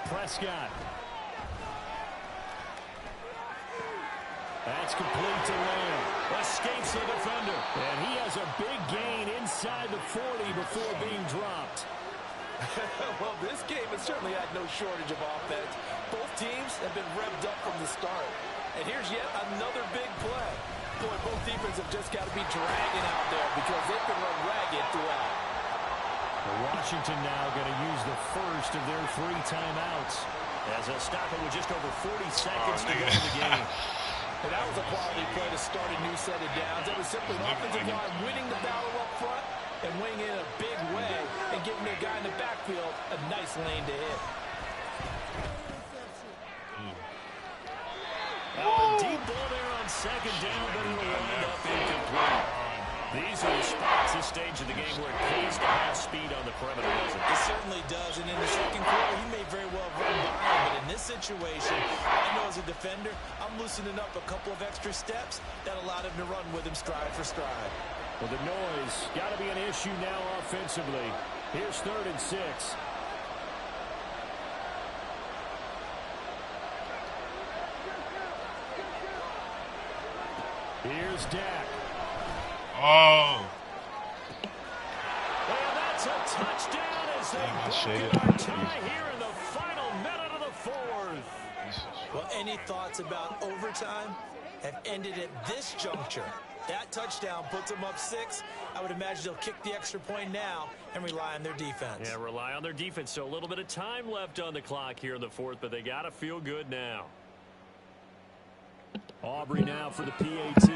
B: Prescott. That's complete to Lamb. Escapes the defender. And he has a big gain inside the 40 before being dropped.
C: Well, this game has certainly had no shortage of offense. Both teams have been revved up from the start. And here's yet another big play. Boy, both defenses have just got to be dragging out there because they've been run ragged throughout.
B: Washington now going to use the first of their 3 timeouts as they'll stop it with just over 40 seconds to go in the game.
C: And that was a quality play to start a new set of downs. It was simply an offensive line winning the battle up front and winning in a big way and giving their guy in the backfield a nice lane to hit.
B: A deep ball there on 2nd down, but it'll wind up incomplete. These are the spots, this stage of the game, where it pays to have speed on the perimeter, doesn't it?
C: It certainly does, and in the second quarter, he may very well run by him, but in this situation, I know as a defender, I'm loosening up a couple of extra steps that allowed him to run with him stride for stride.
B: Well, the noise got to be an issue now offensively. Here's 3rd and 6. Here's Dak.
A: Oh.
B: And that's a touchdown as they broke our tie here in the final minute of the 4th.
C: Well, any thoughts about overtime have ended at this juncture. That touchdown puts them up 6. I would imagine they'll kick the extra point now and rely on their defense.
B: Yeah, rely on their defense. So a little bit of time left on the clock here in the 4th, but they got to feel good now. Aubrey now for the PAT.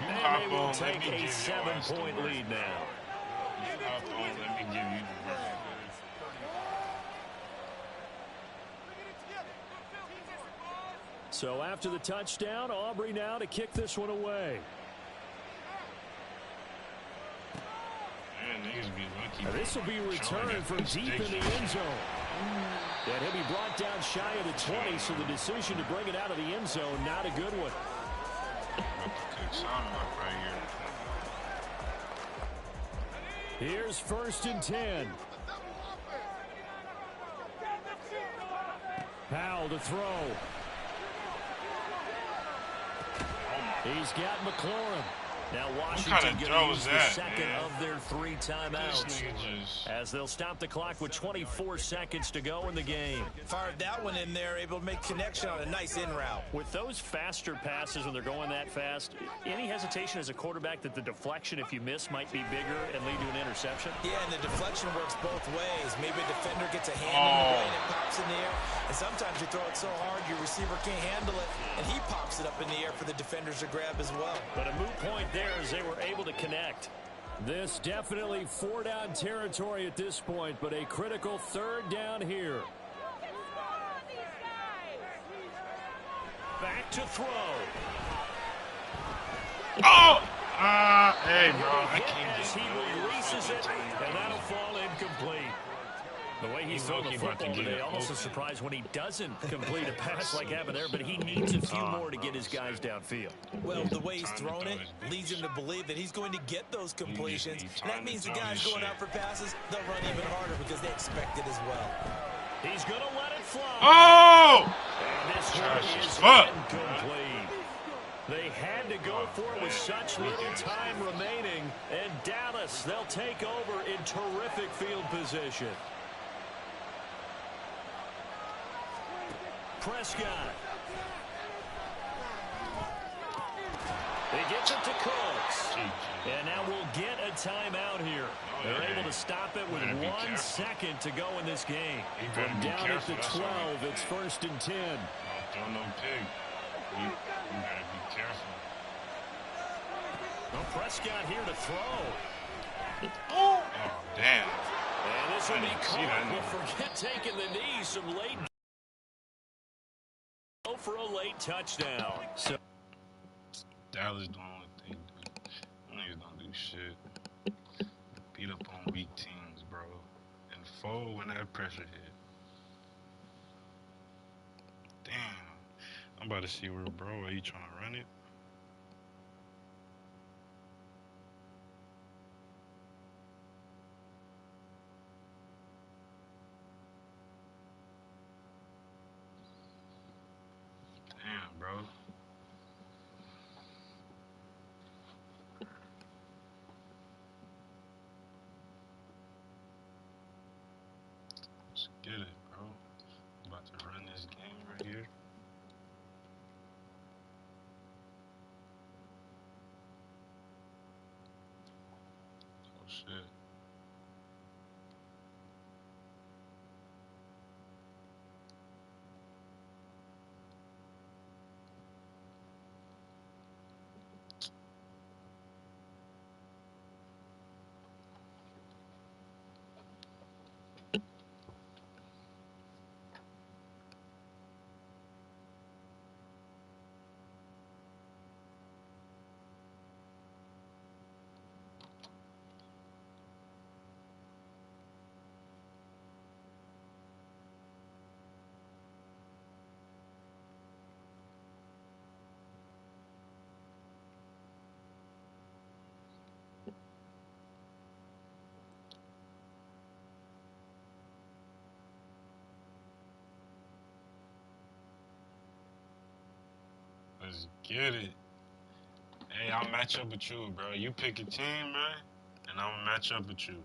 B: And they will take a 7-point lead now.
A: Let me give you the rest.
B: So after the touchdown, Aubrey now to kick this one away.
A: Man, niggas be lucky.
B: This will be returned from deep in the end zone. And he'll be brought down shy of the 20, so the decision to bring it out of the end zone, not a good one. Here's 1st and 10. Powell to throw. He's got McLaurin. Now Washington going to use the second of their 3 timeouts as they'll stop the clock with 24 seconds to go in the game.
C: Fired that one in there, able to make connection on a nice in route.
B: With those faster passes when they're going that fast, any hesitation as a quarterback that the deflection, if you miss, might be bigger and lead to an interception?
C: Yeah, and the deflection works both ways. Maybe a defender gets a hand in the way and it pops in the air. And sometimes you throw it so hard your receiver can't handle it, and he pops it up in the air for the defenders to grab as well.
B: But a moot point there as they were able to connect. This definitely 4-down territory at this point, but a critical 3rd down here. Back to throw.
A: Oh! Hey, bro. I can't
B: as he releases it, and that'll fall incomplete. The way he's throwing the football today, also surprised when he doesn't complete a pass like happened there, but he needs a few more to get his guys downfield.
C: Well, the way he's thrown it leads him to believe that he's going to get those completions. And that means the guys going out for passes, they'll run even harder because they expect it as well.
B: He's going to let it fly.
A: Oh!
B: And this one is incomplete. They had to go for it with such little time remaining. And Dallas, they'll take over in terrific field position. Prescott. He gets it to Cooks. And now we'll get a timeout here. They're able to stop it with 1 second to go in this game. From down at the 12, it's 1st and 10.
A: Don't no pig. You gotta be careful.
B: Well, Prescott here to throw.
A: Oh, damn.
B: And this will be caught. We'll forget taking the knee. Some late for a late touchdown. So
A: Dallas doing what they do. Niggas don't do shit. Beat up on weak teams, bro. And fold when that pressure hit. Damn. I'm about to see where, bro, are you trying to run it? Damn, bro. Let's get it, bro. I'm about to run this game right here. Oh, shit. Let's get it. Hey, I'll match up with you, bro. You pick a team, man, and I'm gonna match up with you.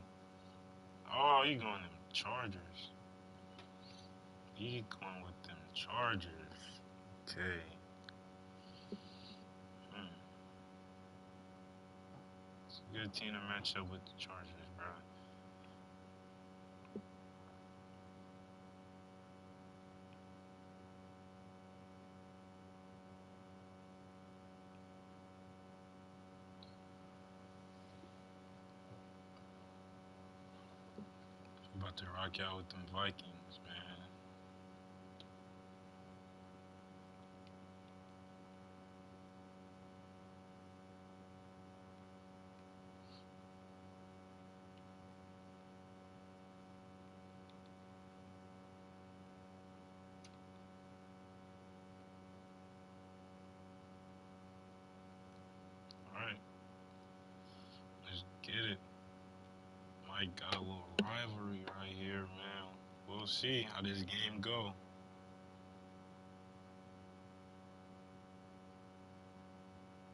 A: Oh, you going them Chargers? You going with them Chargers? Okay. It's a good team to match up with the Chargers, bro. About to rock out with them Vikings, man. Alright. Let's get it. Might got a little rivalry right here, man. We'll see how this game go.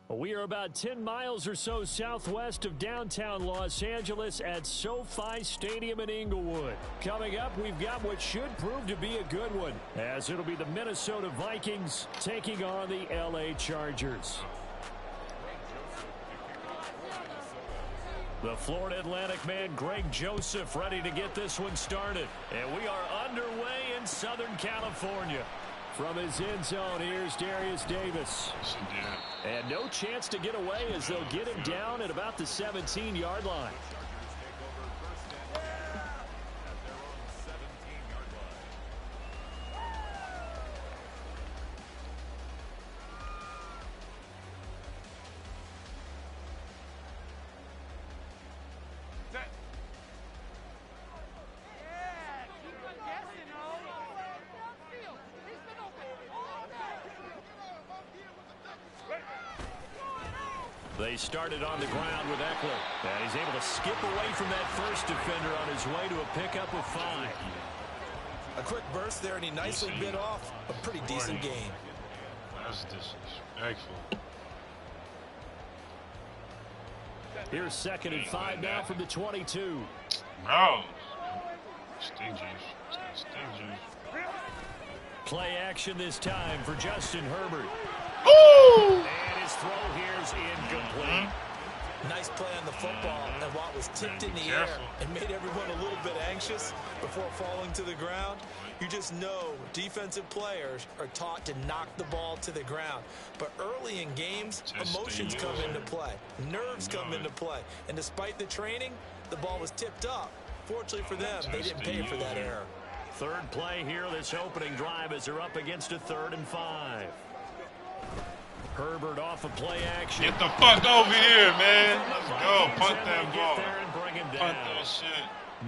B: We are about 10 miles or so southwest of downtown Los Angeles at SoFi Stadium in Inglewood. Coming up, we've got what should prove to be a good one, as it'll be the Minnesota Vikings taking on the LA Chargers. The Florida Atlantic man, Greg Joseph, ready to get this one started. And we are underway in Southern California. From his end zone, here's Darius Davis. And no chance to get away as they'll get him down at about the 17-yard line. They started on the ground with Eckler. And he's able to skip away from that first defender on his way to a pickup of 5.
C: A quick burst there, and he nicely bit off a pretty decent gain.
A: That's disrespectful.
B: Here's 2nd and 5 now from the 22.
A: Bro. Stick juice.
B: Play action this time for Justin Herbert.
A: Ooh!
B: And his throw here's incomplete.
C: Nice play on the football, and while it was tipped in the air and made everyone a little bit anxious before falling to the ground, you just know defensive players are taught to knock the ball to the ground. But early in games, emotions come into play. Nerves come into play. And despite the training, the ball was tipped up. Fortunately for them, they didn't pay for that error.
B: Third play here, this opening drive as they're up against a 3rd and 5. Herbert off of play action.
A: Get the fuck over here, man. Let's go. Punt that ball.
B: Get there and bring him down.
A: Punt that shit.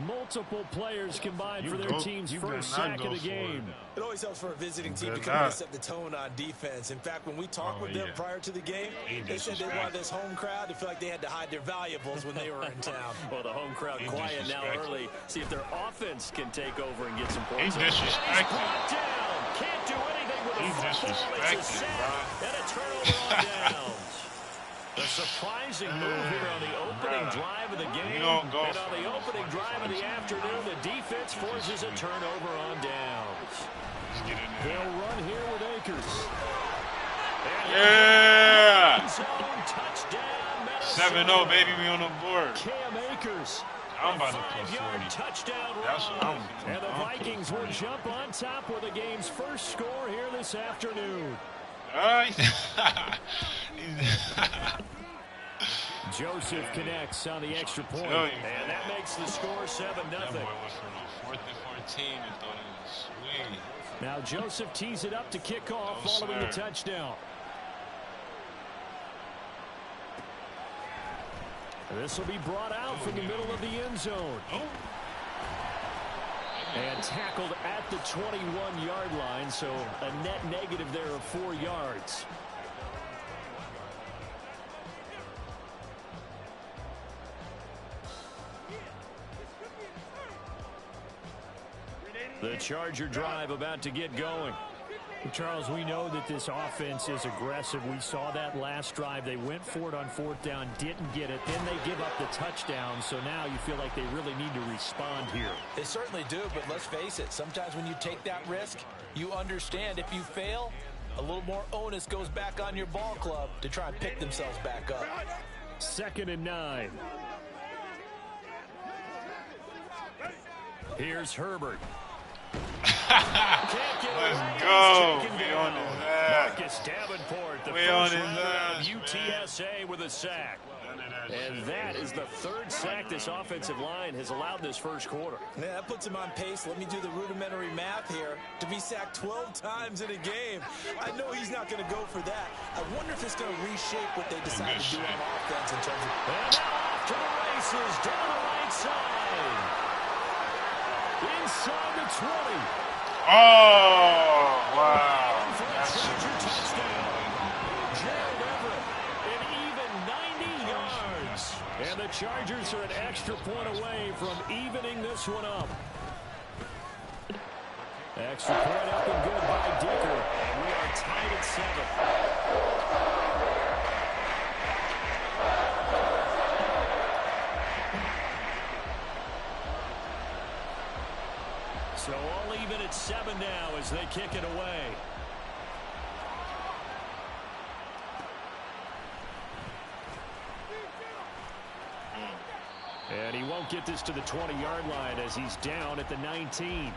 B: Multiple players combined for their team's first sack of the game.
C: It always helps for a visiting team to come in and set the tone on defense. In fact, when we talked with them prior to the game, they said they wanted this home crowd to feel like they had to hide their valuables when they were in town.
B: Well, the home crowd quiet now early. See if their offense can take over and get some points.
A: He's disrespected.
B: Can't do anything with
A: He's disrespected, bro.
B: And a turnover on downs. A surprising move here on the opening drive of the game. And on the opening drive of the afternoon, the defense forces a turnover on downs. They'll run here with Akers.
A: Yeah!
B: Touchdown,
A: 7-0, baby, we on the board.
B: Cam Akers.
A: I'm about to put 40.
B: Touchdown
A: That's what I'm doing.
B: And the Vikings will jump on top with the game's first score here this afternoon. Joseph connects on the extra point, and that makes the score 7-0.
A: That boy went from 4th and 14 and thought it was sweet.
B: Now Joseph tees it up to kick off following the touchdown. This will be brought out from the middle of the end zone. And tackled at the 21-yard line, so a net negative there of 4 yards. The Charger drive about to get going. Charles, we know that this offense is aggressive. We saw that last drive. They went for it on fourth down, didn't get it. Then they give up the touchdown. So now you feel like they really need to respond here.
C: They certainly do, but let's face it. Sometimes when you take that risk, you understand if you fail, a little more onus goes back on your ball club to try and pick themselves back up.
B: 2nd and 9. Here's Herbert.
A: Let's go. We on his ass.
B: Marcus Davenport, the
A: We on
B: first
A: his
B: rounder
A: ass,
B: of UTSA with a sack. And that is the 3rd sack this offensive line has allowed this first quarter.
C: Yeah, that puts him on pace. Let me do the rudimentary math here. To be sacked 12 times in a game. I know he's not going to go for that. I wonder if it's going to reshape what they decide to do on offense in terms of...
B: And now off to the races down the right side. Inside the 20.
A: Oh, wow.
B: That's Charger touchdown. Gerald Everett, an even 90 yards. And the Chargers are an extra point away from evening this one up. Extra point up and good by Dicker. And we are tied at 7. So all even at 7 now as they kick it away. And he won't get this to the 20-yard line as he's down at the 19.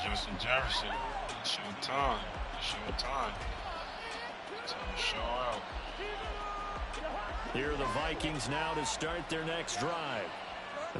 A: Justin Jefferson. It's your time. It's your time. It's time to show out.
B: Here are the Vikings now to start their next drive.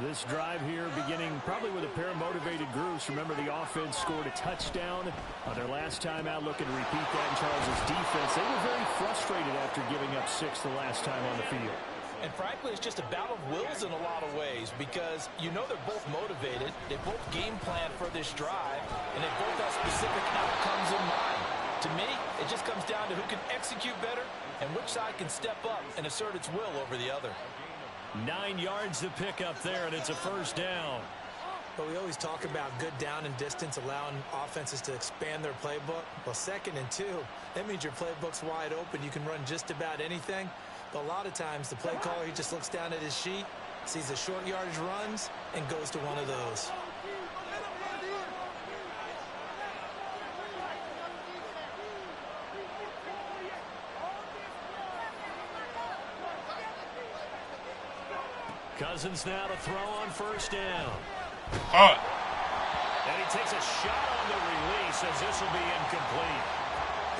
B: This drive here beginning probably with a pair of motivated groups. Remember, the offense scored a touchdown on their last time out, looking to repeat that in Charles' defense. They were very frustrated after giving up 6 the last time on the field.
C: And frankly, it's just a battle of wills in a lot of ways because you know they're both motivated. They both game plan for this drive, and they both have specific outcomes in mind. To me, it just comes down to who can execute better and which side can step up and assert its will over the other.
B: 9 yards to pick up there, and it's a first down.
C: But we always talk about good down and distance, allowing offenses to expand their playbook. Well, 2nd and 2, that means your playbook's wide open. You can run just about anything. But a lot of times, the play caller, he just looks down at his sheet, sees the short yardage runs, and goes to one of those.
B: Cousins now to throw on first down.
A: Oh.
B: And he takes a shot on the release as this will be incomplete.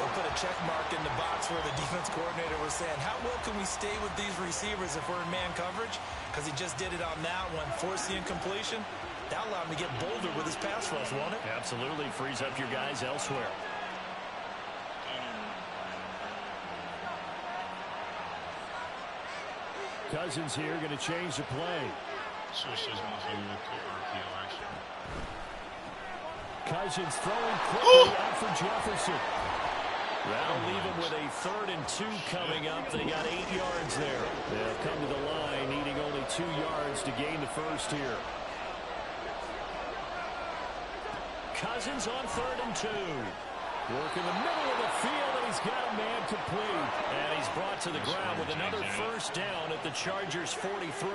C: They'll put a check mark in the box where the defense coordinator was saying, how well can we stay with these receivers if we're in man coverage? Because he just did it on that one, forced the incompletion. That allowed him to get bolder with his pass rush, won't it?
B: Absolutely. Frees up your guys elsewhere. Cousins here going to change the play. Cousins throwing quickly out for Jefferson. That'll leave him with a 3rd and 2 coming up. They got 8 yards there. They'll come to the line, needing only 2 yards to gain the first here. Cousins on 3rd and 2. Work in the middle of the field, and he's got a man complete. And he's brought to the ground with another first down at the Chargers' 43.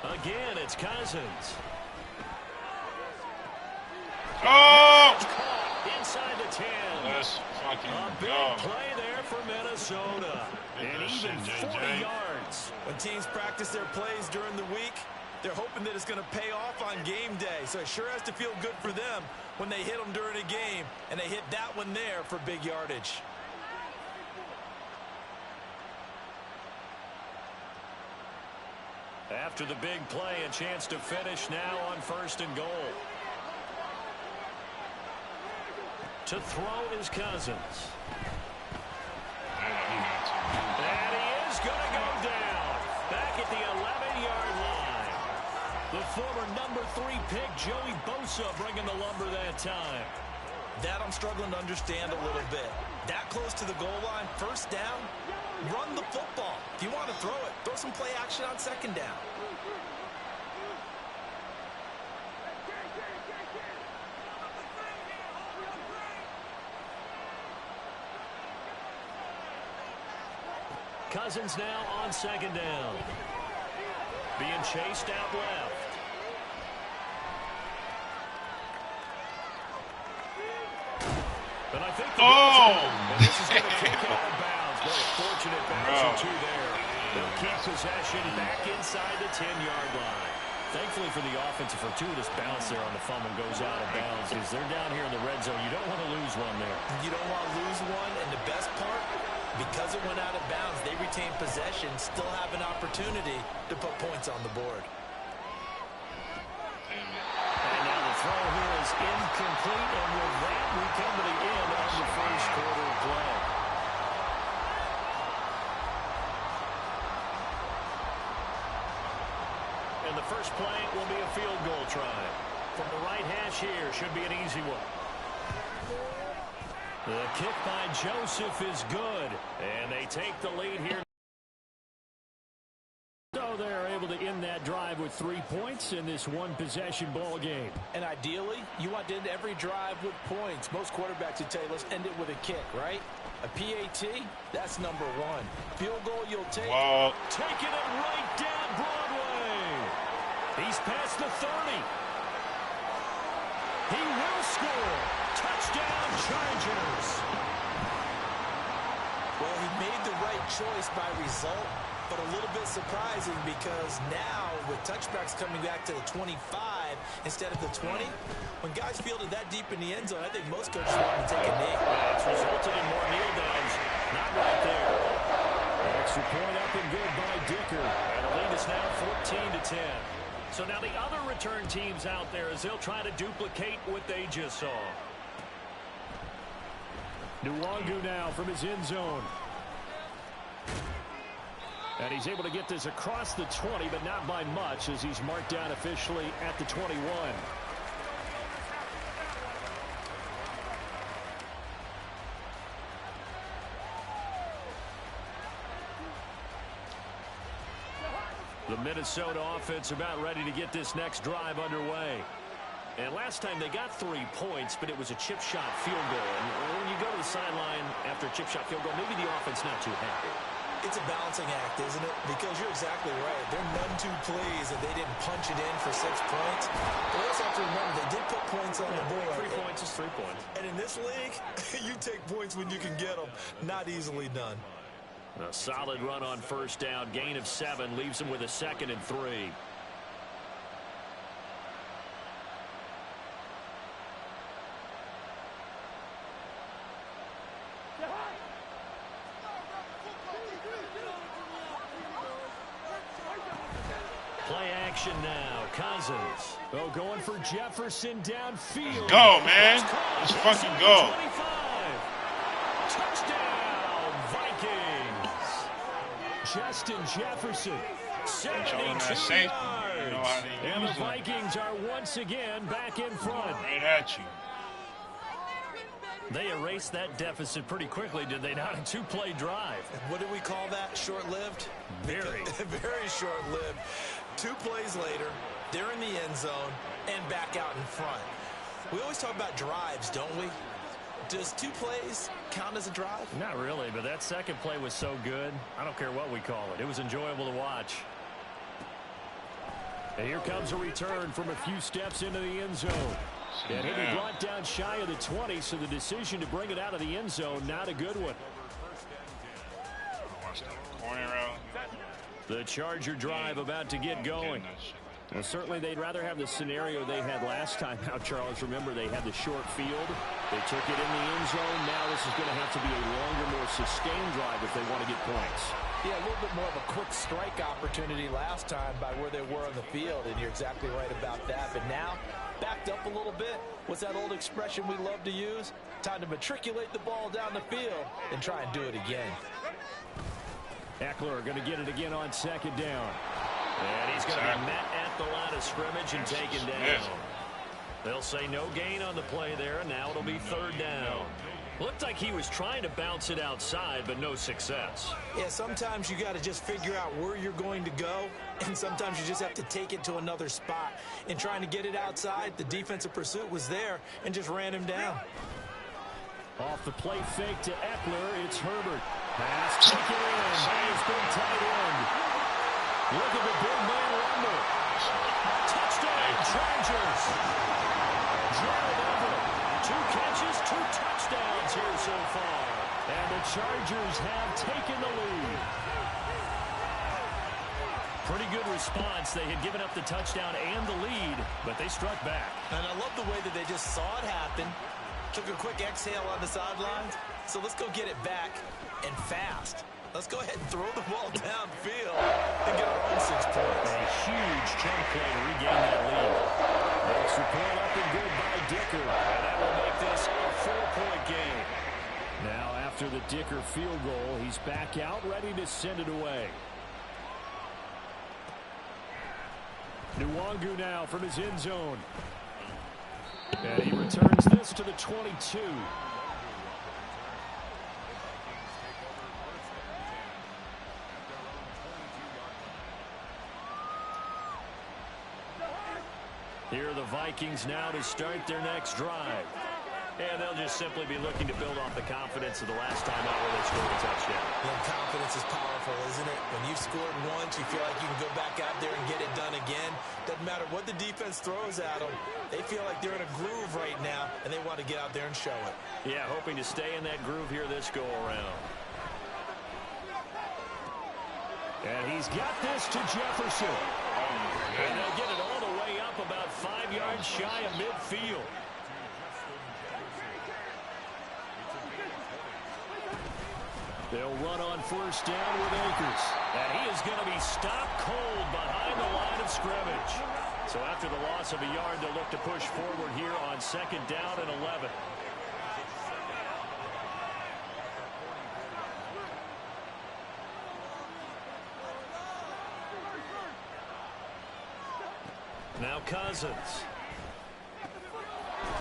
B: Again, it's Cousins.
A: Oh!
B: Inside the 10.
A: Let's fucking
B: A big
A: go.
B: play there for Minnesota. And even 40 yards.
C: When teams practice their plays during the week, they're hoping that it's going to pay off on game day. So it sure has to feel good for them when they hit them during a game, and they hit that one there for big yardage.
B: After the big play, a chance to finish now on 1st and goal. To throw is Cousins. And he is going to go down. Back at the 11-yard line. The former number 3 pick, Joey Bosa, bringing the lumber that time.
C: That I'm struggling to understand a little bit. That close to the goal line, first down, run the football. If you want to throw it, throw some play action on 2nd down.
B: Cousins now on second down. Being chased out left. And I think the and this is going to kick out of bounds. What a fortunate bounce or two there. They'll keep possession back inside the 10-yard line. Thankfully for the offense, a fortuitous bounce there on the fumble goes out of bounds because they're down here in the red zone. You don't want to lose one there.
C: You don't want to lose one, and the best part, because it went out of bounds, they retain possession, still have an opportunity to put points on the board.
B: And now the throw here is incomplete, and with that, we come to the end of the first quarter of play. And the first play will be a field goal try. From the right hash here, should be an easy one. The kick by Joseph is good, and they take the lead here. So they're able to end that drive with 3 points in this one-possession ball game.
C: And ideally, you want to end every drive with points. Most quarterbacks would tell you, let's end it with a kick, right? A PAT, that's number one. Field goal, you'll take.
A: Wow.
B: Taking it right down Broadway. He's past the 30. He will score. Touchdown, Chargers.
C: Well, he made the right choice by result, but a little bit surprising because now with touchbacks coming back to the 25 instead of the 20, when guys fielded that deep in the end zone, I think most coaches want to take a knee.
B: It's resulted in more kneel downs. Not right there. Extra point up and good by Dicker. And the lead is now 14-10. So now the other return teams out there as they'll try to duplicate what they just saw. Nwangu now from his end zone. And he's able to get this across the 20, but not by much as he's marked down officially at the 21. The Minnesota offense about ready to get this next drive underway. And last time they got 3 points, but it was a chip shot field goal. And when you go to the sideline after a chip shot field goal, maybe the offense not too happy.
C: It's a balancing act, isn't it? Because you're exactly right. They're none too pleased that they didn't punch it in for 6 points. But we also have to remember they did put points on the board.
B: 3 points is 3 points.
C: And in this league, you take points when you can get them. Not easily done.
B: A solid run on first down. Gain of 7 leaves them with a 2nd and 3. Play action now. Cousins. Oh, going for Jefferson downfield.
A: Let's go, man. Let's fucking go.
B: 25. Touchdown, Vikings. Justin Jefferson. 72 yards. And the Vikings are once again back in front.
A: Right at you.
B: They erased that deficit pretty quickly, did they not? A 2-play drive.
C: What do we call that? Short-lived?
B: Very.
C: Very short-lived. 2 plays later, they're in the end zone and back out in front. We always talk about drives, don't we? Does 2 plays count as a drive?
B: Not really, but that second play was so good. I don't care what we call it. It was enjoyable to watch. And here comes a return from a few steps into the end zone. And he'll be brought down shy of the 20, so the decision to bring it out of the end zone, not a good one. The Charger drive about to get going. Well, certainly they'd rather have the scenario they had last time out, Charles. Remember, they had the short field. They took it in the end zone. Now this is going to have to be a longer, more sustained drive if they want to get points.
C: Yeah, a little bit more of a quick strike opportunity last time by where they were on the field, and you're exactly right about that. But now, backed up a little bit. What's that old expression we love to use? Time to matriculate the ball down the field and try and do it again.
B: Eckler going to get it again on second down. And he's going to be met at the line of scrimmage and taken down. They'll say no gain on the play there, and now it'll be 3rd down. Looked like he was trying to bounce it outside, but no success.
C: Yeah, sometimes you got to just figure out where you're going to go, and sometimes you just have to take it to another spot. In trying to get it outside, the defensive pursuit was there and just ran him down.
B: Off the play fake to Eckler, it's Herbert. Pass taken in by his big tight end. Look at the big man rumble. Touchdown, Chargers. Gerald Everett, 2 catches, 2 touchdowns here so far. And the Chargers have taken the lead. Pretty good response. They had given up the touchdown and the lead, but they struck back.
C: And I love the way that they just saw it happen. Took a quick exhale on the sidelines. So let's go get it back and fast. Let's go ahead and throw the ball downfield and get our own 6 points.
B: A huge chunk play to regain that lead. Extra point up and good by Dicker. And that will make this a 4-point game. Now after the Dicker field goal, he's back out ready to send it away. Nwangu now from his end zone. And he returns this to the 22. Here are the Vikings now to start their next drive. And they'll just simply be looking to build off the confidence of the last time out where they scored a touchdown.
C: And confidence is powerful, isn't it? When you've scored once, you feel like you can go back out there and get it done again. Doesn't matter what the defense throws at them. They feel like they're in a groove right now, and they want to get out there and show it.
B: Yeah, hoping to stay in that groove here this go-around. And he's got this to Jefferson. And they'll get it all the way up about 5 yards shy of midfield. They'll run on first down with Akers. And he is going to be stopped cold behind the line of scrimmage. So after the loss of a yard, they'll look to push forward here on 2nd down and 11. Now Cousins.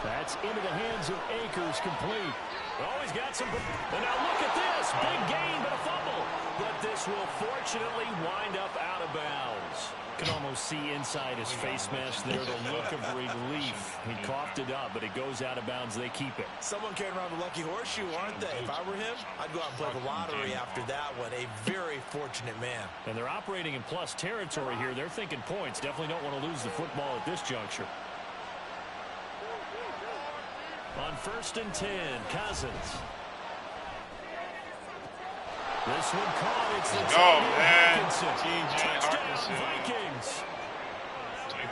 B: That's into the hands of Akers, complete. Oh, he's got some. And now look at this. Big gain, but a fumble. But this will fortunately wind up out of bounds. Can almost see inside his face mask there the look of relief. He coughed it up, but it goes out of bounds. They keep it.
C: Someone carrying around the lucky horseshoe, aren't they? If I were him, I'd go out and play the lottery after that one. A very fortunate man.
B: And they're operating in plus territory here. They're thinking points. Definitely don't want to lose the football at this juncture. On 1st and 10, Cousins. This one caught. It's the touchdown Vikings.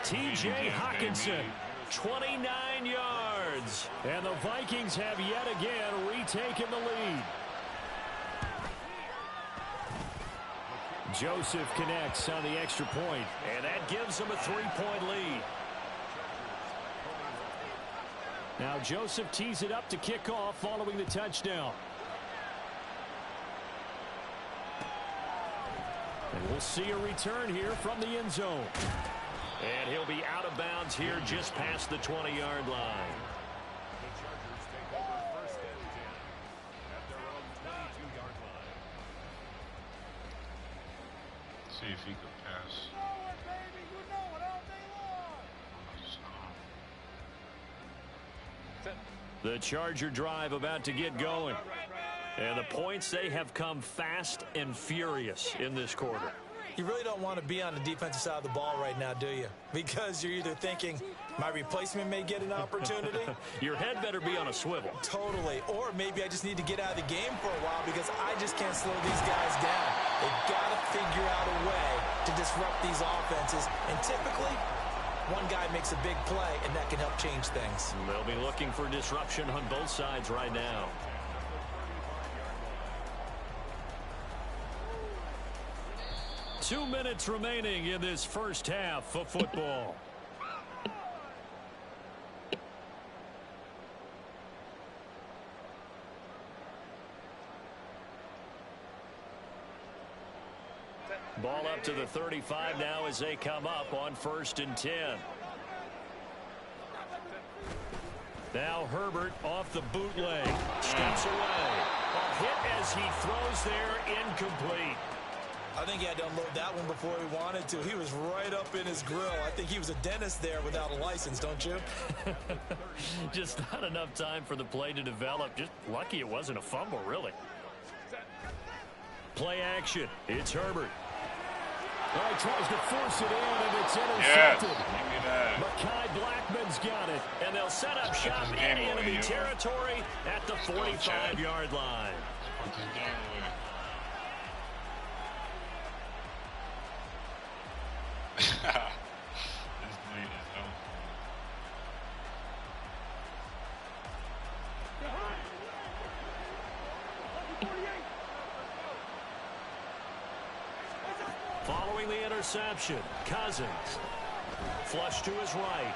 B: T.J. Hawkinson, 29 yards. And the Vikings have yet again retaken the lead. Joseph connects on the extra point, and that gives them a 3-point lead. Now Joseph tees it up to kick off following the touchdown. And we'll see a return here from the end zone. And he'll be out of bounds here just past the 20-yard line.
D: The Chargers take over 1st and 10 at their own 22-yard line.
A: See if he could pass.
B: The Charger drive about to get going. And the points, they have come fast and furious in this quarter.
C: You really don't want to be on the defensive side of the ball right now, do you? Because you're either thinking, my replacement may get an opportunity.
B: Your head better be on a swivel.
C: Totally. Or maybe I just need to get out of the game for a while because I just can't slow these guys down. They've got to figure out a way to disrupt these offenses. And typically, one guy makes a big play, and that can help change things.
B: They'll be looking for disruption on both sides right now. Two minutes remaining in this first half of football. Ball up to the 35 now as they come up on 1st and 10. Now Herbert off the bootleg. Steps away. A hit as he throws there, incomplete.
C: I think he had to unload that one before he wanted to. He was right up in his grill. I think he was a dentist there without a license, don't you?
B: Just not enough time for the play to develop. Just lucky it wasn't a fumble, really. Play action. It's Herbert. Oh, he tries to force it in, and it's
A: Yes,
B: intercepted.
A: give me that.
B: Makai Blackman's got it, and they'll set up shop in enemy territory at the 45-yard line.
A: Put this game away. This thing is over.
B: Following the interception, Cousins. Flush to his right.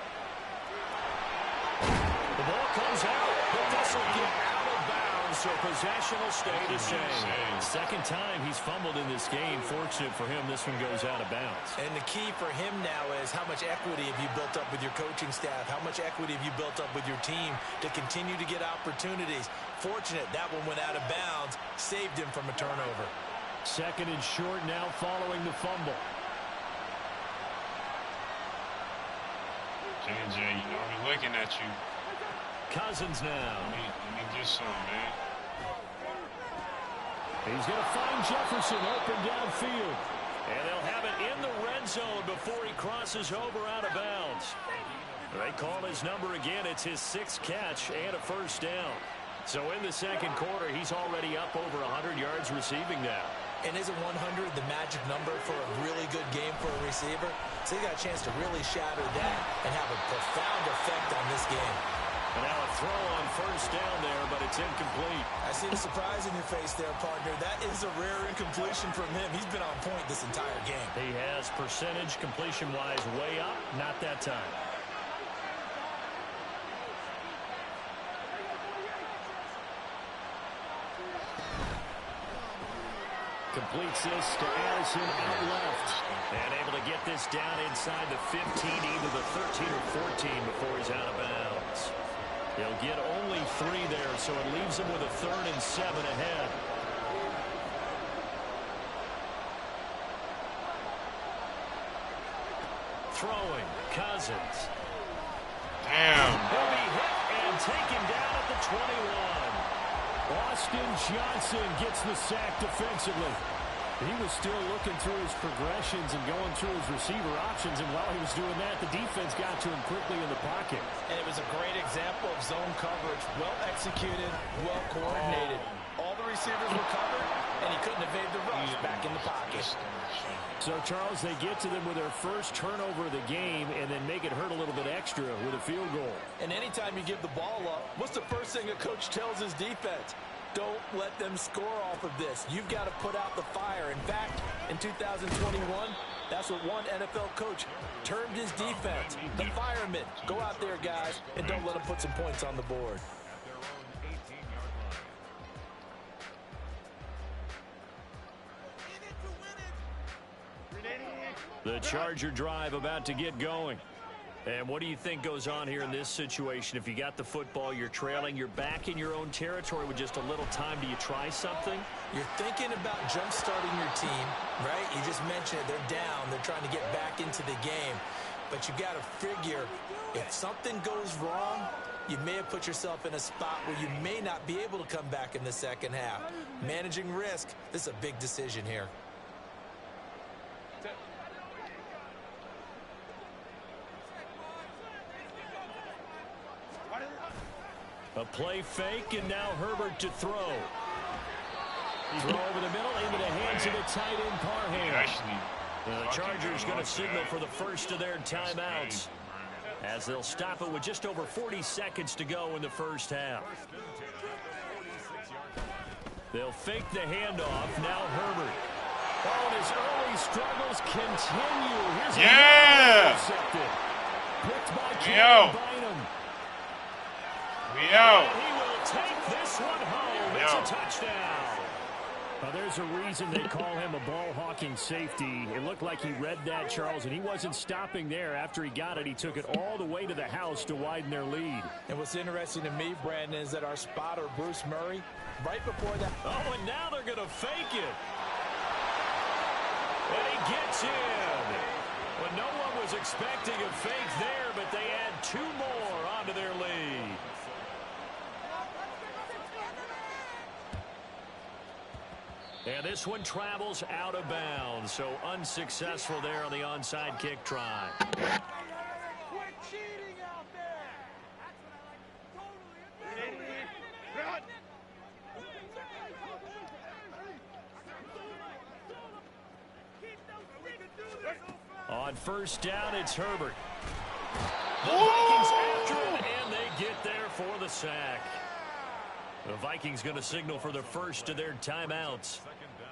B: The ball comes out, but this will get out of bounds, so possession will stay the same. Second time he's fumbled in this game. Fortunate for him, this one goes out of bounds.
C: And the key for him now is how much equity have you built up with your coaching staff? How much equity have you built up with your team to continue to get opportunities? Fortunate that one went out of bounds, saved him from a turnover.
B: Second and short now following the fumble.
A: J&J, you know I'm looking at you.
B: Cousins now.
A: Let me get some, man.
B: He's going to find Jefferson open downfield. And they'll have it in the red zone before he crosses over out of bounds. They call his number again. It's his 6th catch and a first down. So in the second quarter, he's already up over 100 yards receiving now.
C: And isn't 100 the magic number for a really good game for a receiver? So he got a chance to really shatter that and have a profound effect on this game.
B: And now a throw on first down there, but it's incomplete.
C: I see the surprise in your face there, partner. That is a rare incompletion from him. He's been on point this entire game.
B: He has percentage completion-wise way up, not that time. Completes this to Addison out left. And able to get this down inside the 15, either the 13 or 14 before he's out of bounds. He'll get only 3 there, so it leaves him with a 3rd and 7 ahead. Throwing, Cousins.
A: Damn.
B: He'll be hit and taken down at the 21. Austin Johnson gets the sack defensively. He was still looking through his progressions and going through his receiver options, and while he was doing that, the defense got to him quickly in the pocket.
C: And it was a great example of zone coverage. Well executed, well coordinated. All the receivers were covered, and he couldn't evade the rush back in the pocket.
B: So, Charles, they get to them with their first turnover of the game and then make it hurt a little bit extra with a field goal.
C: And anytime you give the ball up, what's the first thing a coach tells his defense? Don't let them score off of this. You've got to put out the fire. In fact, in 2021, that's what one NFL coach termed his defense. The firemen. Go out there, guys, and don't let them put some points on the board.
B: The Charger drive about to get going. And what do you think goes on here in this situation? If you got the football, you're trailing, you're back in your own territory with just a little time. Do you try something?
C: You're thinking about jump-starting your team, right? You just mentioned it. They're down. They're trying to get back into the game. But you got to figure if something goes wrong, you may have put yourself in a spot where you may not be able to come back in the second half. Managing risk, this is a big decision here.
B: A play fake, and now Herbert to throw. Throw over the middle into the hands of the tight end Parham. The Chargers going to signal for the first of their timeouts as they'll stop it with just over 40 seconds to go in the first half. They'll fake the handoff. Now Herbert. Oh, and his early struggles continue. Here's intercepted. Picked by Cameron Bynum.
A: We out.
B: He will take this one home. It's a touchdown. There's a reason they call him a ball-hawking safety. It looked like he read that, Charles, and he wasn't stopping there. After he got it, he took it all the way to the house to widen their lead.
C: And what's interesting to me, Brandon, is that our spotter, Bruce Murray, right before that.
B: Oh, and now they're going to fake it. And he gets in. Well, no one was expecting a fake there, but they add 2 more onto their lead. And this one travels out of bounds, so unsuccessful there on the onside kick try.
C: Quit cheating out there.
B: On first down, it's Herbert. The Vikings after it, and they get there for the sack. The Vikings going to signal for the first of their timeouts,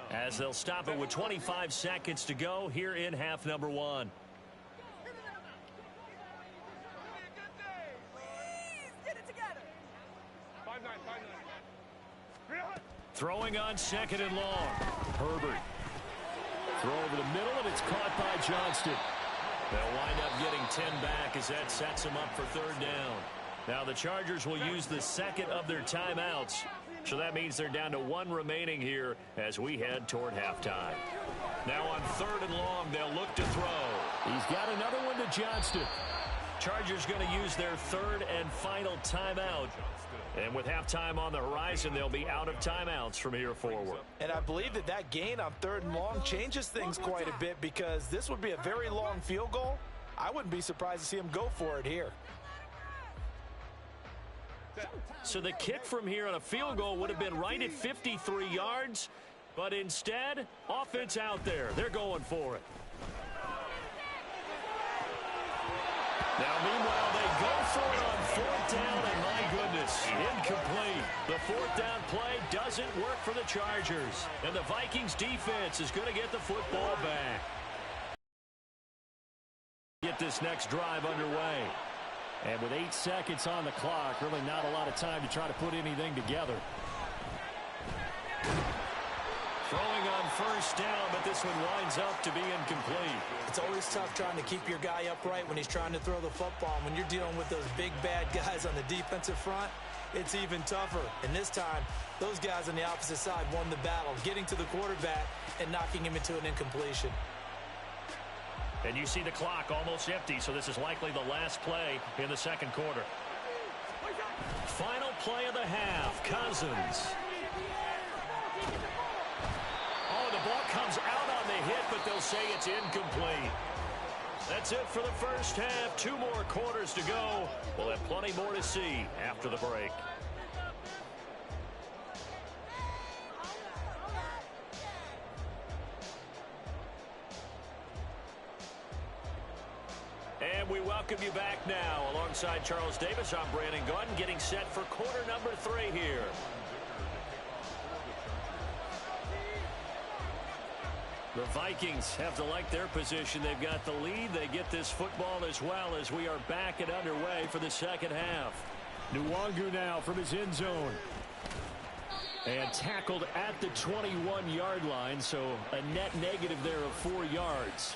B: as they'll stop it with 25 seconds to go here in half number one. Throwing on second and long. Herbert. Throw over the middle, and it's caught by Johnston. They'll wind up getting 10 back as that sets them up for third down. Now the Chargers will use the second of their timeouts, so that means they're down to one remaining here as we head toward halftime. Now on third and long, they'll look to throw. He's got another one to Johnston. Chargers going to use their third and final timeout. And with halftime on the horizon, they'll be out of timeouts from here forward.
C: And I believe that gain on third and long changes things quite a bit, because this would be a very long field goal. I wouldn't be surprised to see him go for it here.
B: So the kick from here on a field goal would have been right at 53 yards, but instead, offense out there. They're going for it. Now, meanwhile, they go for it on fourth down, and my goodness, incomplete. The fourth down play doesn't work for the Chargers, and the Vikings defense is going to get the football back. Get this next drive underway. And with 8 seconds on the clock, really not a lot of time to try to put anything together. Throwing on first down, but this one winds up to be incomplete.
C: It's always tough trying to keep your guy upright when he's trying to throw the football. When you're dealing with those big, bad guys on the defensive front, it's even tougher. And this time, those guys on the opposite side won the battle, getting to the quarterback and knocking him into an incompletion.
B: And you see the clock almost empty, so this is likely the last play in the second quarter. Final play of the half, Cousins. Oh, the ball comes out on the hit, but they'll say it's incomplete. That's it for the first half. 2 more quarters to go. We'll have plenty more to see after the break. And we welcome you back now. Alongside Charles Davis, I'm Brandon Gunn, getting set for quarter number 3 here. The Vikings have to like their position. They've got the lead. They get this football as well as we are back and underway for the second half. Nwangu now from his end zone. And tackled at the 21-yard line, so a net negative there of 4 yards.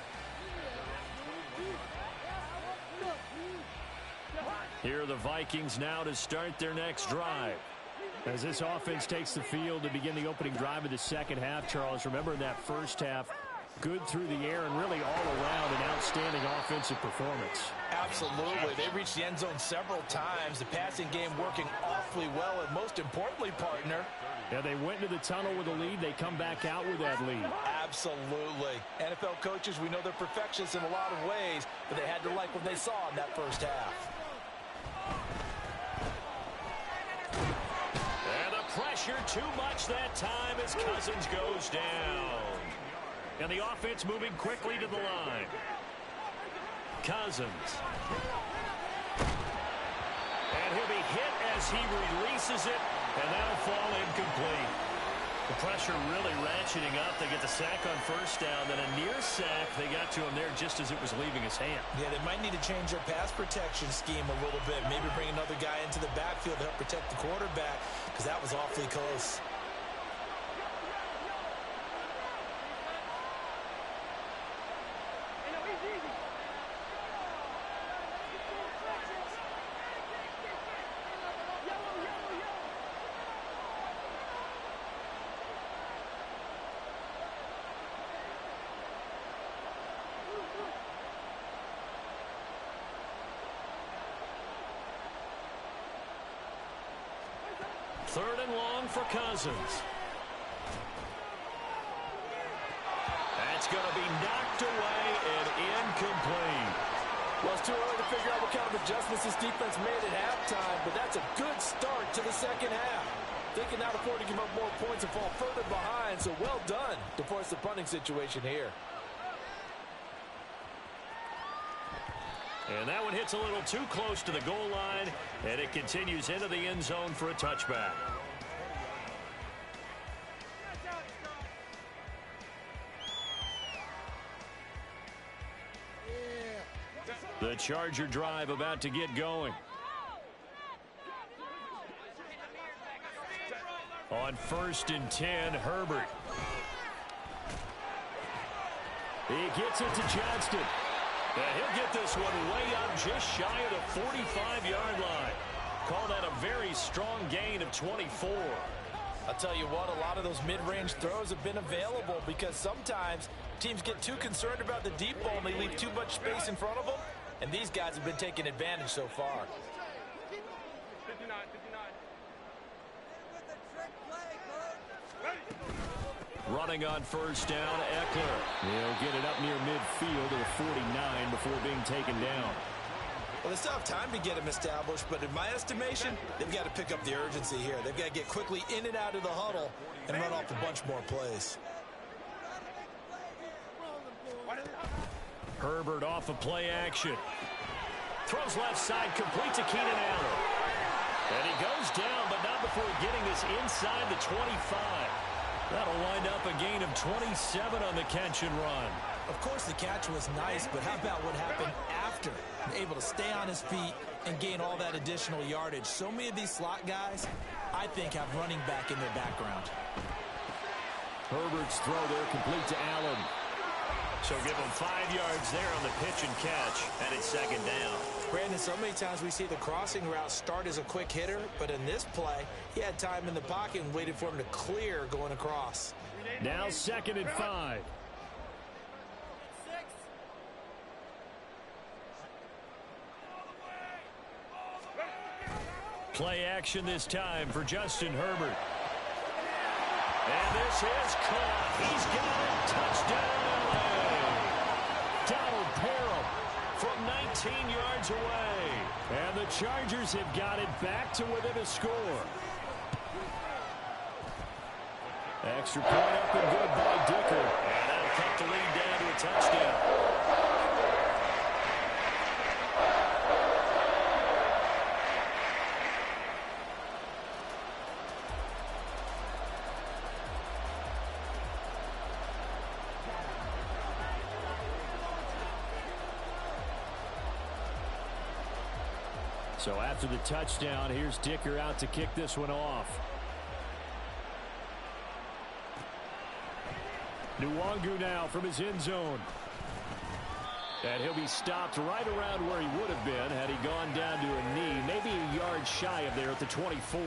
B: Here are the Vikings now to start their next drive. As this offense takes the field to begin the opening drive of the second half, Charles, remember in that first half, good through the air and really all around an outstanding offensive performance.
C: Absolutely. They reached the end zone several times. The passing game working awfully well, and most importantly, partner,
B: yeah, they went into the tunnel with a lead. They come back out with that lead.
C: Absolutely. NFL coaches, we know they're perfectionists in a lot of ways, but they had to like what they saw in that first half.
B: And the pressure too much that time as Cousins goes down. And the offense moving quickly to the line. Cousins. And he'll be hit as he releases it, and that'll fall incomplete. The pressure really ratcheting up. They get the sack on first down, then a near sack. They got to him there just as it was leaving his hand.
C: Yeah, they might need to change their pass protection scheme a little bit. Maybe bring another guy into the backfield to help protect the quarterback, because that was awfully close.
B: Third and long for Cousins. going to be knocked away and incomplete.
C: Well, it's too early to figure out what kind of adjustments this defense made at halftime, but that's a good start to the second half. They can not afford to give up more points and fall further behind, so well done to force the punting situation here.
B: And that one hits a little too close to the goal line, and it continues into the end zone for a touchback. The Charger drive about to get going. On 1st and 10, Herbert. He gets it to Johnston. And he'll get this one way up just shy of the 45-yard line. Call that a very strong gain of 24.
C: I'll tell you what, a lot of those mid-range throws have been available because sometimes teams get too concerned about the deep ball and they leave too much space in front of them. And these guys have been taking advantage so far.
B: Running on 1st down, Eckler. He'll get it up near midfield to the 49 before being taken down.
C: Well, they still have time to get him established, but in my estimation, they've got to pick up the urgency here. They've got to get quickly in and out of the huddle and run off a bunch more plays.
B: Herbert off of play action. Throws left side, complete to Keenan Allen. And he goes down, but not before getting this inside the 25. That'll wind up a gain of 27 on the catch and run.
C: Of course, the catch was nice, but how about what happened after? Able to stay on his feet and gain all that additional yardage. So many of these slot guys, I think, have running back in their background.
B: Herbert's throw there complete to Allen. So give him 5 yards there on the pitch and catch, and it's 2nd down.
C: Brandon, so many times we see the crossing route start as a quick hitter, but in this play, he had time in the pocket and waited for him to clear going across.
B: Now 2nd and 5. Play action this time for Justin Herbert. And this is caught. He's got it. Touchdown, LA. Donald Parham from 19 yards away. And the Chargers have got it back to within a score. Extra point up and good by Dicker. And that'll cut the lead down to a touchdown. So after the touchdown, here's Dicker out to kick this one off. Nwangu now from his end zone. And he'll be stopped right around where he would have been had he gone down to a knee, maybe a yard shy of there at the 24.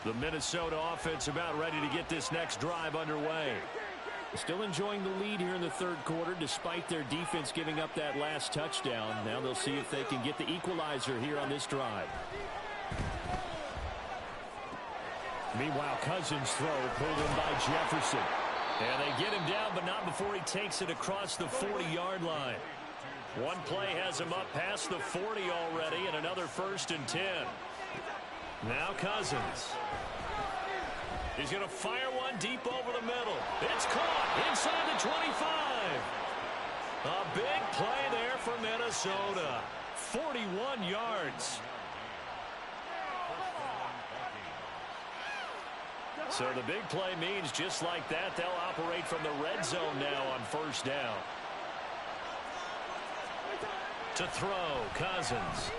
B: The Minnesota offense about ready to get this next drive underway. Still enjoying the lead here in the 3rd quarter despite their defense giving up that last touchdown. Now they'll see if they can get the equalizer here on this drive. Meanwhile, Cousins' throw pulled in by Jefferson. And they get him down, but not before he takes it across the 40-yard line. One play has him up past the 40 already, and another 1st and 10. Now Cousins. He's going to fire one deep over the middle. It's caught inside the 25. A big play there for Minnesota. 41 yards. So the big play means just like that, they'll operate from the red zone now on 1st down. To throw, Cousins.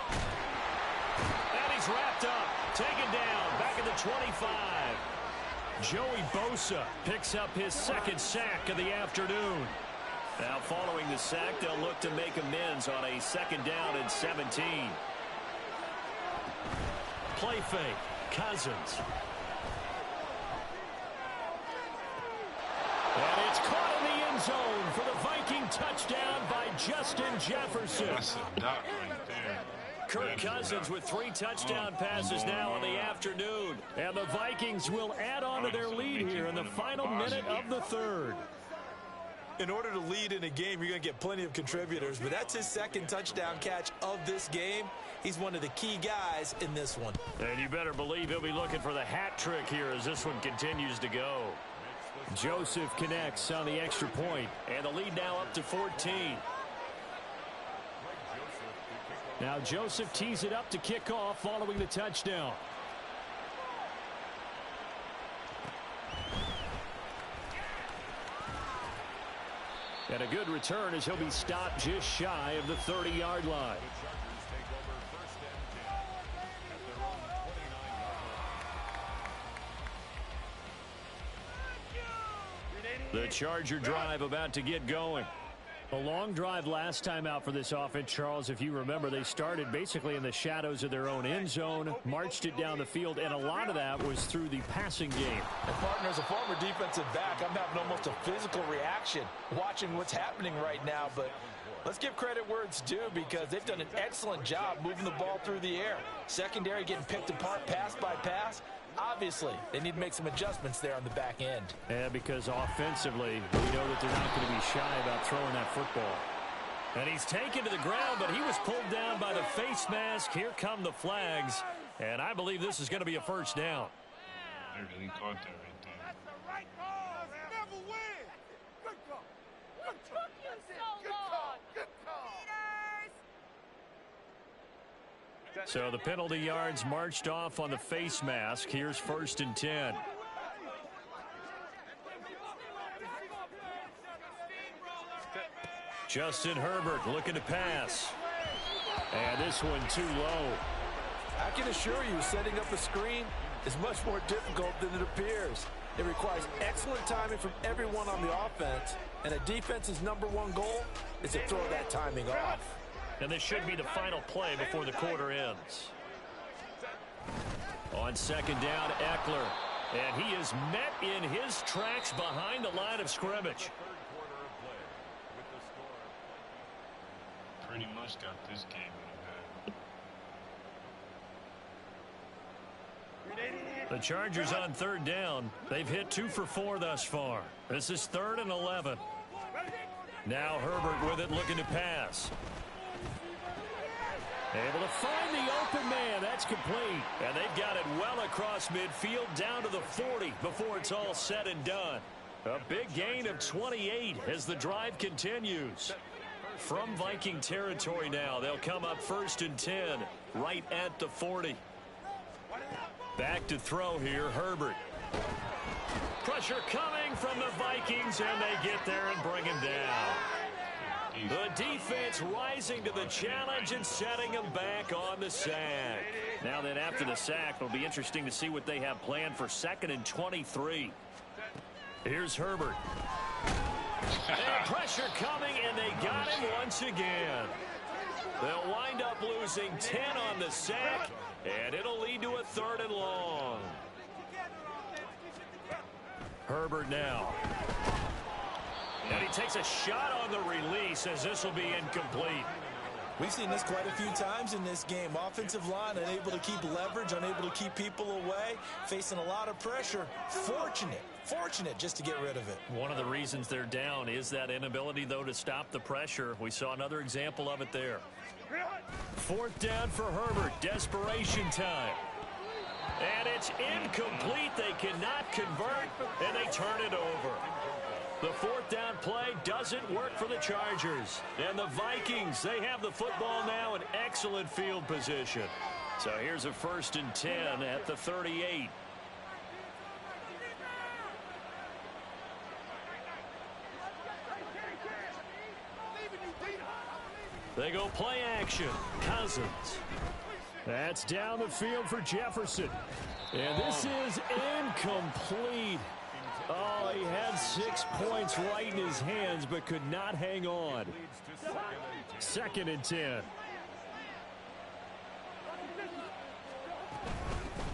B: And he's wrapped up, taken down, back at the 25. Joey Bosa picks up his 2nd sack of the afternoon. Now following the sack, they'll look to make amends on a 2nd down and 17. Play fake, Cousins. And it's caught in the end zone for the Viking touchdown by Justin Jefferson.
A: That's a dot right there.
B: Kirk Cousins with 3 touchdown passes now in the afternoon. And the Vikings will add on to their lead here in the final minute of the third.
C: In order to lead in a game, you're going to get plenty of contributors, but that's his second touchdown catch of this game. He's one of the key guys in this one.
B: And you better believe he'll be looking for the hat trick here as this one continues to go. Joseph connects on the extra point, and the lead now up to 14. Now Joseph tees it up to kick off following the touchdown. And a good return as he'll be stopped just shy of the 30-yard line. The Charger drive about to get going. A long drive last time out for this offense, Charles. If you remember, they started basically in the shadows of their own end zone, marched it down the field, and a lot of that was through the passing game.
C: And partner, as a former defensive back, I'm having almost a physical reaction watching what's happening right now. But let's give credit where it's due because they've done an excellent job moving the ball through the air. Secondary getting picked apart pass by pass. Obviously, they need to make some adjustments there on the back end.
B: Yeah, because offensively, we know that they're not going to be shy about throwing that football. And he's taken to the ground, but he was pulled down by the face mask. Here come the flags, and I believe this is going to be a first down.
A: I really caught that right there.
D: That's the right call. Never win. Good call.
E: What took you so long?
D: Good call.
B: So the penalty yards marched off on the face mask. Here's 1st and 10. Justin Herbert looking to pass. And this one too low.
C: I can assure you, setting up a screen is much more difficult than it appears. It requires excellent timing from everyone on the offense, and a defense's #1 goal is to throw that timing off.
B: And this should be the final play before the quarter ends. On 2nd down, Eckler. And he is met in his tracks behind the line of scrimmage.
A: Pretty much got this game in the bag.
B: The Chargers on 3rd down. They've hit 2 for 4 thus far. This is 3rd and 11. Now Herbert with it looking to pass. Able to find the open man. That's complete. And they've got it well across midfield down to the 40 before it's all said and done. A big gain of 28 as the drive continues. From Viking territory now, they'll come up 1st and 10 right at the 40. Back to throw here, Herbert. Pressure coming from the Vikings, and they get there and bring him down. The defense rising to the challenge and setting them back on the sack. Now then, after the sack, it'll be interesting to see what they have planned for 2nd and 23. Here's Herbert. And pressure coming, and they got him once again. They'll wind up losing 10 on the sack, and it'll lead to a 3rd and long. Herbert now. And he takes a shot on the release as this will be incomplete.
C: We've seen this quite a few times in this game. Offensive line unable to keep leverage, unable to keep people away, facing a lot of pressure. Fortunate just to get rid of it.
B: One of the reasons they're down is that inability, though, to stop the pressure. We saw another example of it there. 4th down for Herbert. Desperation time. And it's incomplete. They cannot convert, and they turn it over. The 4th down play doesn't work for the Chargers. And the Vikings, they have the football now in excellent field position. So here's a 1st and 10 at the 38. They go play action. Cousins. That's down the field for Jefferson. And this is incomplete. Oh, he had 6 points right in his hands, but could not hang on. 2nd and 10.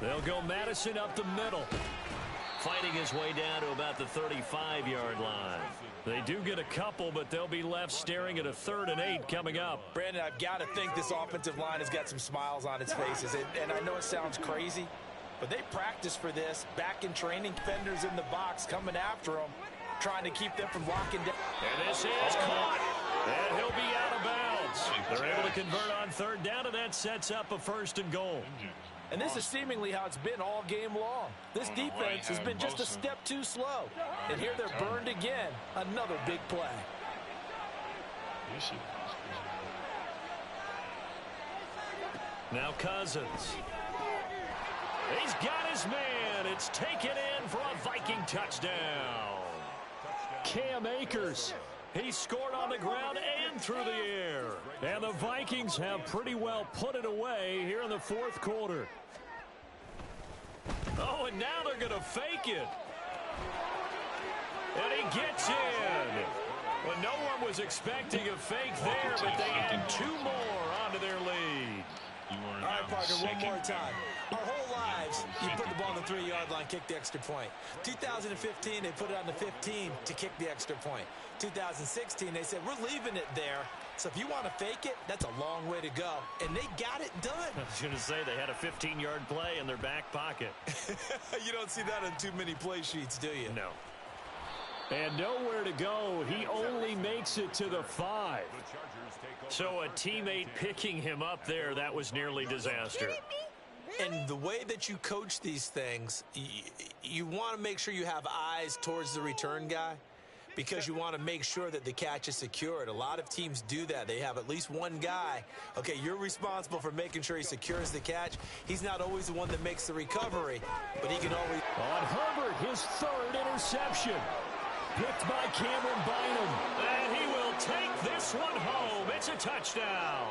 B: They'll go Madison up the middle. fighting his way down to about the 35-yard line. They do get a couple, but they'll be left staring at a 3rd and 8 coming up.
C: Brandon, I've got to think this offensive line has got some smiles on its faces. And I know it sounds crazy, but they practice for this. Back in training, defenders in the box coming after them, trying to keep them from locking down.
B: And this is caught. And he'll be out of bounds. They're able to convert on 3rd down, and that sets up a 1st and goal.
C: And this is seemingly how it's been all game long. This defense has been just a step too slow. And here they're burned again. Another big play.
B: Now Cousins. He's got his man. It's taken in for a Viking touchdown. Cam Akers. He scored on the ground and through the air. And the Vikings have pretty well put it away here in the 4th quarter. Oh, and now they're going to fake it. And he gets in. Well, no one was expecting a fake there, but they add 2 more onto their lead.
C: All right, partner, one more time. Our whole lives, you put the ball on the 3-yard line, kick the extra point. 2015, they put it on the 15 to kick the extra point. 2016, they said, we're leaving it there. So if you want to fake it, that's a long way to go. And they got it done.
B: I was going to say they had a 15-yard play in their back pocket.
C: You don't see that on too many play sheets, do you?
B: No. And nowhere to go. He only makes it to the 5. So a teammate picking him up there, that was nearly disaster.
C: And the way that you coach these things, you want to make sure you have eyes towards the return guy because you want to make sure that the catch is secured. A lot of teams do that. They have at least one guy. Okay, you're responsible for making sure he secures the catch. He's not always the one that makes the recovery, but he can always...
B: On Herbert, his 3rd interception. Picked by Cameron Bynum. And he will take this one home. It's a touchdown.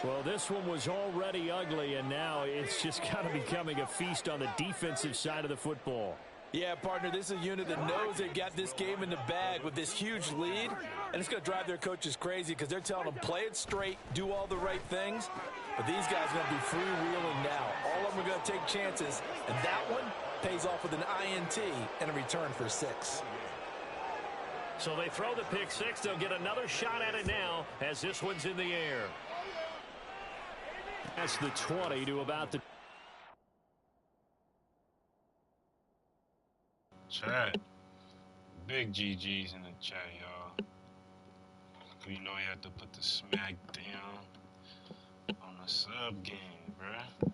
B: Well, this one was already ugly, and now it's just kind of becoming a feast on the defensive side of the football.
C: Yeah, partner, this is a unit that knows they got this game in the bag with this huge lead, and it's going to drive their coaches crazy because they're telling them play it straight, do all the right things, but these guys are going to be freewheeling now. All of them are going to take chances, and that one pays off with an INT and a return for 6.
B: So they throw the pick 6. They'll get another shot at it now as this one's in the air. That's the 20 to about the...
A: Chat. Big GG's in the chat, y'all. You know you have to put the smack down on the sub game, bruh.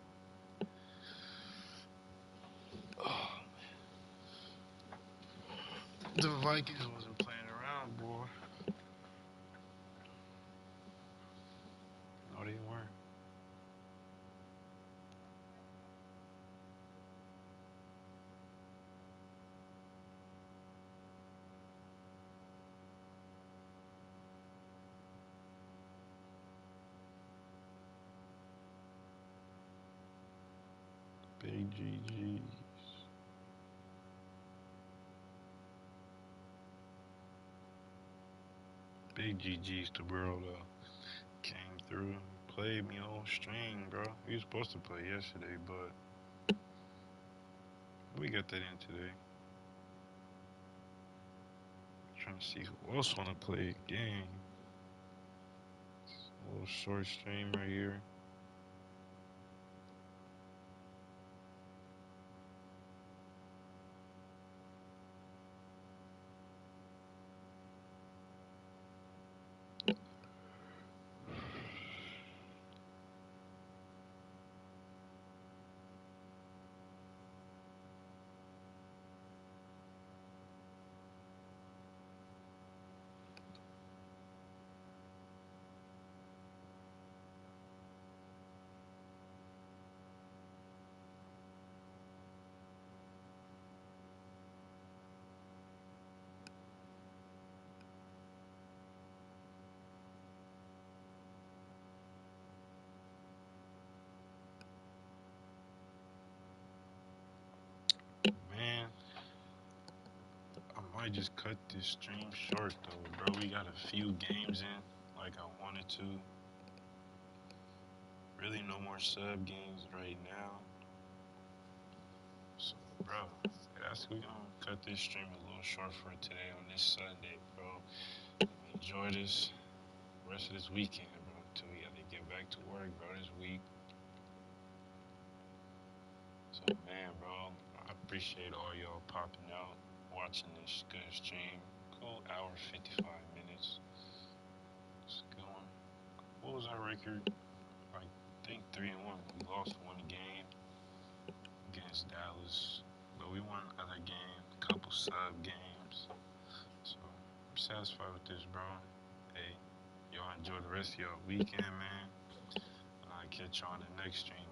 A: Oh, man. The Vikings wasn't playing around, boy. No, they weren't. Big GG's. Big GG's to Burrow, though. Came through, played me on string, bro. He was supposed to play yesterday, but we got that in today. Trying to see who else want to play a game. A little short stream right here. Man, I might just cut this stream short though, bro. We got a few games in, like I wanted to. Really no more sub games right now. So, bro, that's guys, we're gonna cut this stream a little short for today on this Sunday, bro. Enjoy this rest of this weekend, bro. Till we gotta get back to work, bro, this week. So, man, bro, I appreciate all y'all popping out, watching this good stream. Cool hour, 55 minutes. It's going. What was our record? I think 3-1. We lost one game against Dallas, but we won other game, a couple sub games. So I'm satisfied with this, bro. Hey, y'all enjoy the rest of your weekend, man. I'll catch y'all on the next stream.